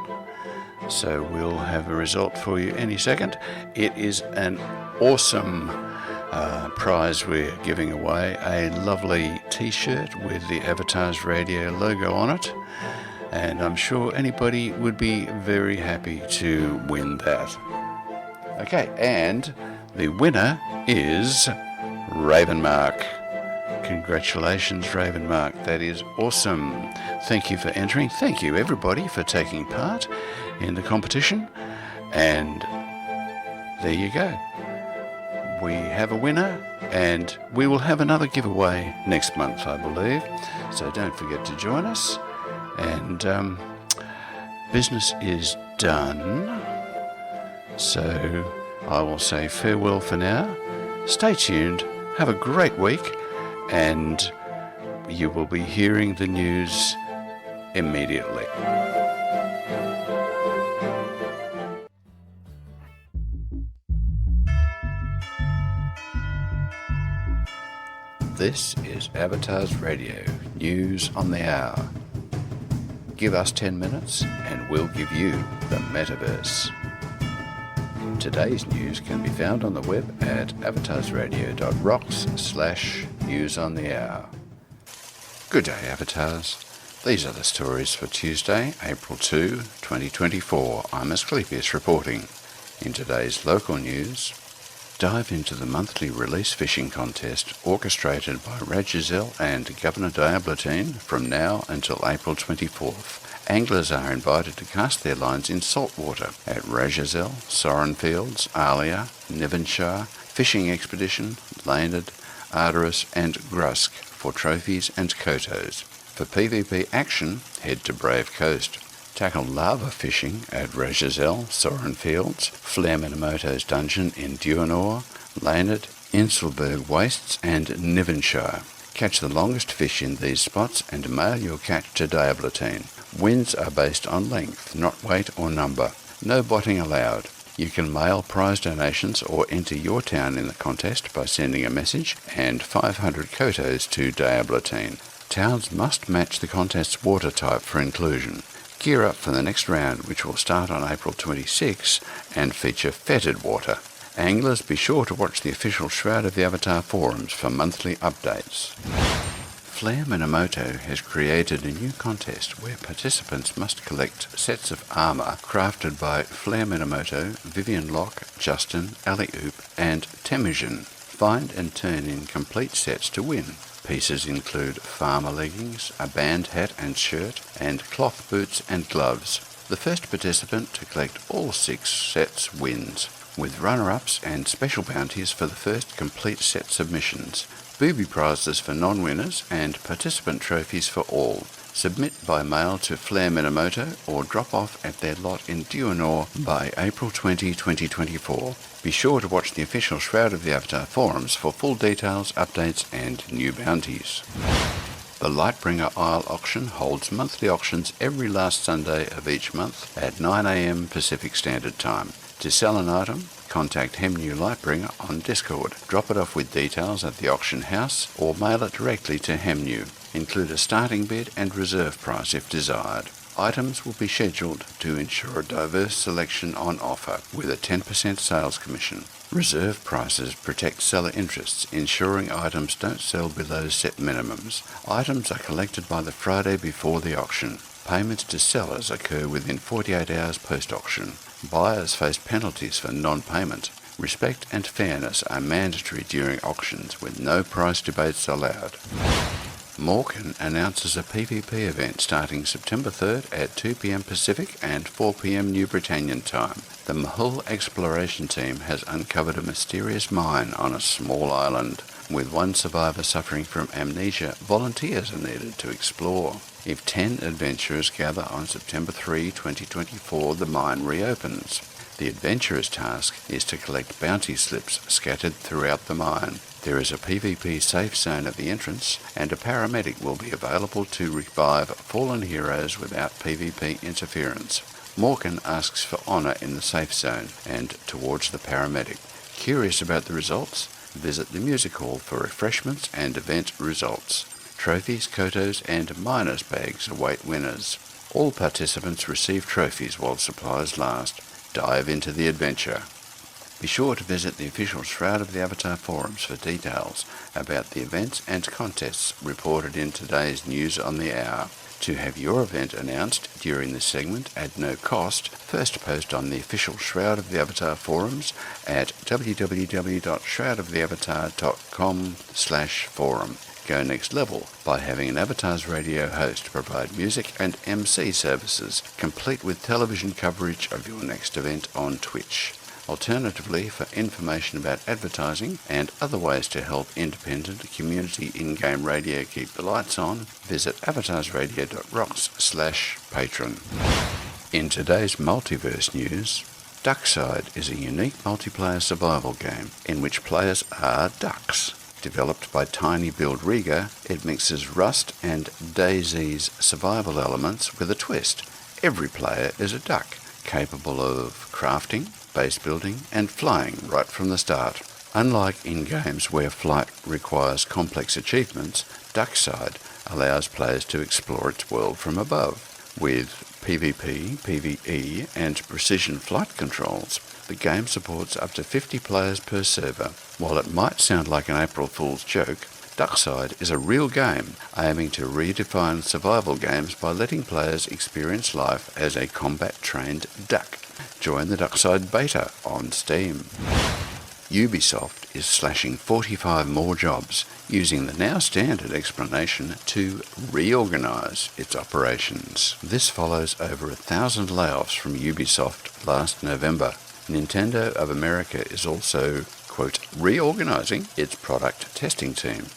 So we'll have a result for you any second. It is an awesome prize we're giving away. A lovely T-shirt with the Avatars Radio logo on it. And I'm sure anybody would be very happy to win that. Okay, and the winner is Ravenmark. Congratulations, Ravenmark. That is awesome. Thank you for entering. Thank you, everybody, for taking part in the competition. And there you go. We have a winner, and we will have another giveaway next month, I believe. So don't forget to join us. And business is done. So I will say farewell for now. Stay tuned. Have a great week. And you will be hearing the news immediately. This is Avatars Radio, news on the hour. Give us 10 minutes and we'll give you the metaverse. Today's news can be found on the web at avatarsradio.rocks/news on the hour. Good day, Avatars. These are the stories for Tuesday, April 2, 2024. I'm Asclepius reporting. In today's local news, dive into the monthly release fishing contest orchestrated by Rajizel and Governor Diablotin from now until April 24th. Anglers are invited to cast their lines in salt water at Rajizel, Sorenfields, Alia, Nevonshire, Fishing Expedition, Leonard, Arderus and Grusk for trophies and kotos. For PvP action, head to Brave Coast. Tackle lava fishing at Rajizel, Sorenfields, Flare Minamoto's dungeon in Duanor, Leonard, Inselberg Wastes and Nevonshire. Catch the longest fish in these spots and mail your catch to Diablotin. Wins are based on length, not weight or number. No botting allowed. You can mail prize donations or enter your town in the contest by sending a message and 500 kotos to Diablotin. Towns must match the contest's water type for inclusion. Gear up for the next round, which will start on April 26 and feature fetid water. Anglers, be sure to watch the official Shroud of the Avatar forums for monthly updates. Flare Minamoto has created a new contest where participants must collect sets of armour crafted by Flare Minamoto, Vivian Locke, Justin, Ali Oop and Temujin. Find and turn in complete sets to win. Pieces include farmer leggings, a band hat and shirt, and cloth boots and gloves. The first participant to collect all 6 sets wins, with runner-ups and special bounties for the first complete set submissions. Booby prizes for non-winners and participant trophies for all. Submit by mail to Flare Minamoto or drop off at their lot in Duanor by April 20, 2024. Be sure to watch the official Shroud of the Avatar forums for full details, updates and new bounties. The Lightbringer Isle auction holds monthly auctions every last Sunday of each month at 9 a.m. Pacific Standard Time. To sell an item, contact Hemnew Lightbringer on Discord. Drop it off with details at the auction house or mail it directly to Hemnew. Include a starting bid and reserve price if desired. Items will be scheduled to ensure a diverse selection on offer with a 10% sales commission. Reserve prices protect seller interests, ensuring items don't sell below set minimums. Items are collected by the Friday before the auction. Payments to sellers occur within 48 hours post-auction. Buyers face penalties for non-payment. Respect and fairness are mandatory during auctions with no price debates allowed. Morgan announces a PvP event starting September 3rd at 2 p.m. Pacific and 4 p.m. New Britannian time. The Mahul exploration team has uncovered a mysterious mine on a small island. With one survivor suffering from amnesia, volunteers are needed to explore. If 10 adventurers gather on September 3, 2024, the mine reopens. The adventurer's task is to collect bounty slips scattered throughout the mine. There is a PvP safe zone at the entrance, and a paramedic will be available to revive fallen heroes without PvP interference. Morgan asks for honour in the safe zone and towards the paramedic. Curious about the results? Visit the music hall for refreshments and event results. Trophies, kotos and miners bags await winners. All participants receive trophies while supplies last. Dive into the adventure. Be sure to visit the official Shroud of the Avatar forums for details about the events and contests reported in today's News on the Hour. To have your event announced during this segment at no cost, first post on the official Shroud of the Avatar forums at www.shroudoftheavatar.com/forum. Go next level by having an Avatars Radio host provide music and MC services, complete with television coverage of your next event on Twitch. Alternatively, for information about advertising and other ways to help independent community in-game radio keep the lights on, visit avatarsradio.rocks/patron. In today's multiverse news, Duckside is a unique multiplayer survival game in which players are ducks. Developed by Tiny Build Riga, it mixes Rust and DayZ's survival elements with a twist. Every player is a duck, capable of crafting, base building and flying right from the start. Unlike in games where flight requires complex achievements, Duckside allows players to explore its world from above. With PvP, PvE and precision flight controls, the game supports up to 50 players per server. While it might sound like an April Fool's joke, Duckside is a real game aiming to redefine survival games by letting players experience life as a combat-trained duck. Join the Duckside beta on Steam. Ubisoft is slashing 45 more jobs using the now standard explanation to reorganize its operations. This follows over 1,000 layoffs from Ubisoft last November. Nintendo of America is also, quote, reorganizing its product testing team,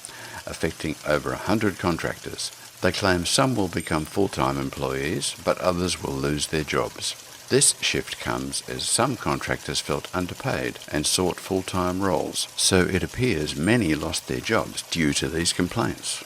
affecting over 100 contractors. They claim some will become full-time employees, but others will lose their jobs. This shift comes as some contractors felt underpaid and sought full-time roles, so it appears many lost their jobs due to these complaints.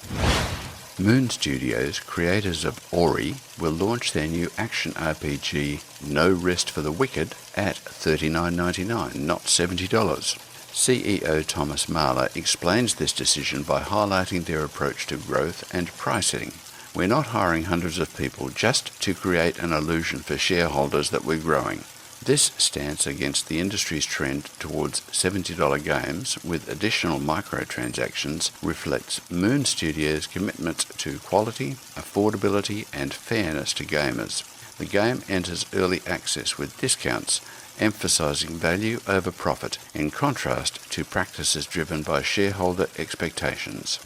Moon Studios, creators of Ori, will launch their new action RPG No Rest for the Wicked at $39.99, not $70. CEO Thomas Mahler explains this decision by highlighting their approach to growth and pricing. We're not hiring hundreds of people just to create an illusion for shareholders that we're growing. This stance against the industry's trend towards $70 games with additional microtransactions reflects Moon Studios' commitment to quality, affordability and fairness to gamers. The game enters early access with discounts, emphasizing value over profit, in contrast to practices driven by shareholder expectations.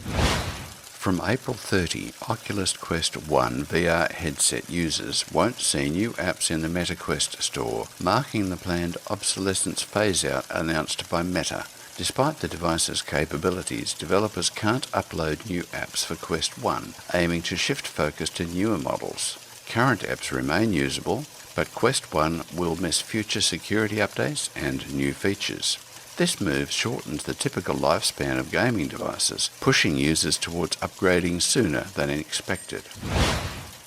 From April 30, Oculus Quest 1 VR headset users won't see new apps in the MetaQuest store, marking the planned obsolescence phase-out announced by Meta. Despite the device's capabilities, developers can't upload new apps for Quest 1, aiming to shift focus to newer models. Current apps remain usable, but Quest 1 will miss future security updates and new features. This move shortens the typical lifespan of gaming devices, pushing users towards upgrading sooner than expected.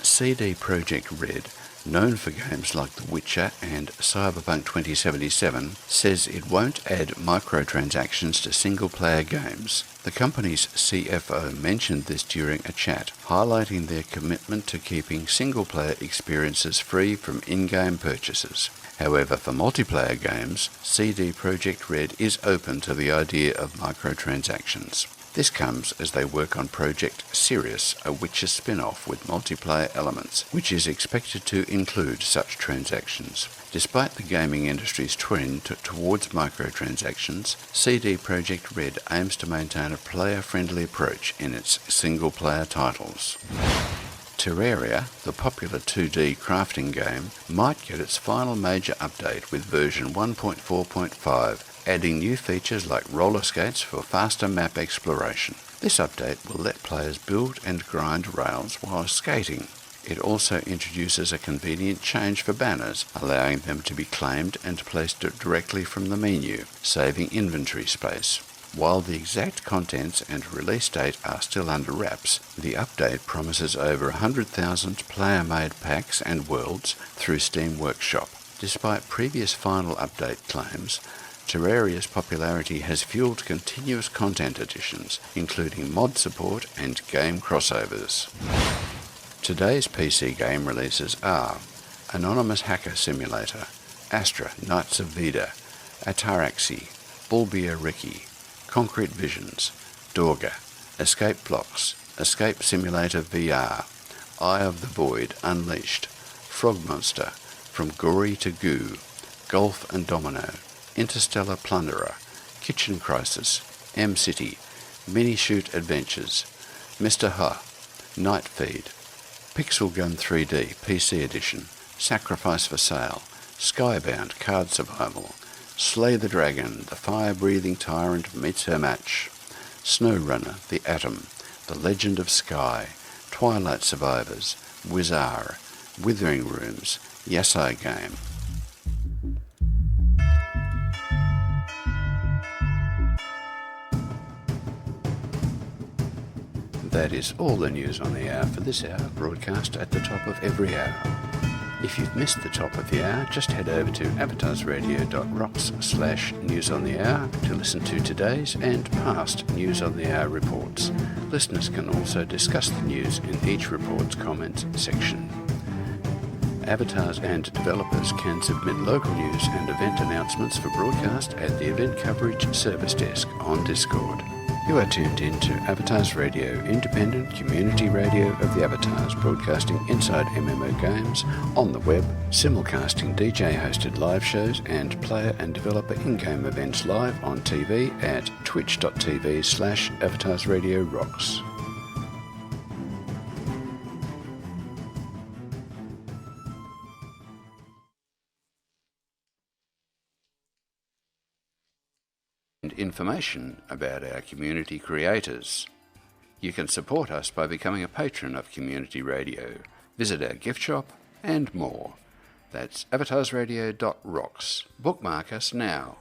CD Projekt Red, known for games like The Witcher and Cyberpunk 2077, says it won't add microtransactions to single-player games. The company's CFO mentioned this during a chat, highlighting their commitment to keeping single-player experiences free from in-game purchases. However, for multiplayer games, CD Projekt Red is open to the idea of microtransactions. This comes as they work on Project Sirius, a Witcher spin-off with multiplayer elements, which is expected to include such transactions. Despite the gaming industry's trend towards microtransactions, CD Projekt Red aims to maintain a player-friendly approach in its single-player titles. Terraria, the popular 2D crafting game, might get its final major update with version 1.4.5, adding new features like roller skates for faster map exploration. This update will let players build and grind rails while skating. It also introduces a convenient change for banners, allowing them to be claimed and placed directly from the menu, saving inventory space. While the exact contents and release date are still under wraps, the update promises over 100,000 player-made packs and worlds through Steam Workshop. Despite previous final update claims, Terraria's popularity has fueled continuous content additions, including mod support and game crossovers. Today's PC game releases are Anonymous Hacker Simulator, Astra Knights of Vida, Ataraxy, Bulbia Ricky, Concrete Visions, Dorga, Escape Blocks, Escape Simulator VR, Eye of the Void Unleashed, Frog Monster, From Gory to Goo, Golf and Domino, Interstellar Plunderer, Kitchen Crisis, M-City, Mini-Shoot Adventures, Mr. Ha, Night Feed, Pixel Gun 3D PC Edition, Sacrifice for Sale, Skybound Card Survival, Slay the Dragon, the Fire-Breathing Tyrant meets her match, SnowRunner, The Atom, The Legend of Sky, Twilight Survivors, Wizard, Withering Rooms, Yasai Game. That is all the news on the hour for this hour, broadcast at the top of every hour. If you've missed the top of the hour, just head over to avatarsradio.rocks/news on the hour to listen to today's and past News on the Hour reports. Listeners can also discuss the news in each report's comments section. Avatars and developers can submit local news and event announcements for broadcast at the Event Coverage Service Desk on Discord. You are tuned in to Avatars Radio, independent community radio of the Avatars, broadcasting inside MMO games, on the web, simulcasting DJ-hosted live shows and player and developer in-game events live on TV at twitch.tv/avatarsradiorocks. Information about our community creators. You can support us by becoming a patron of Community Radio. Visit our gift shop and more. That's avatarsradio.rocks. Bookmark us now.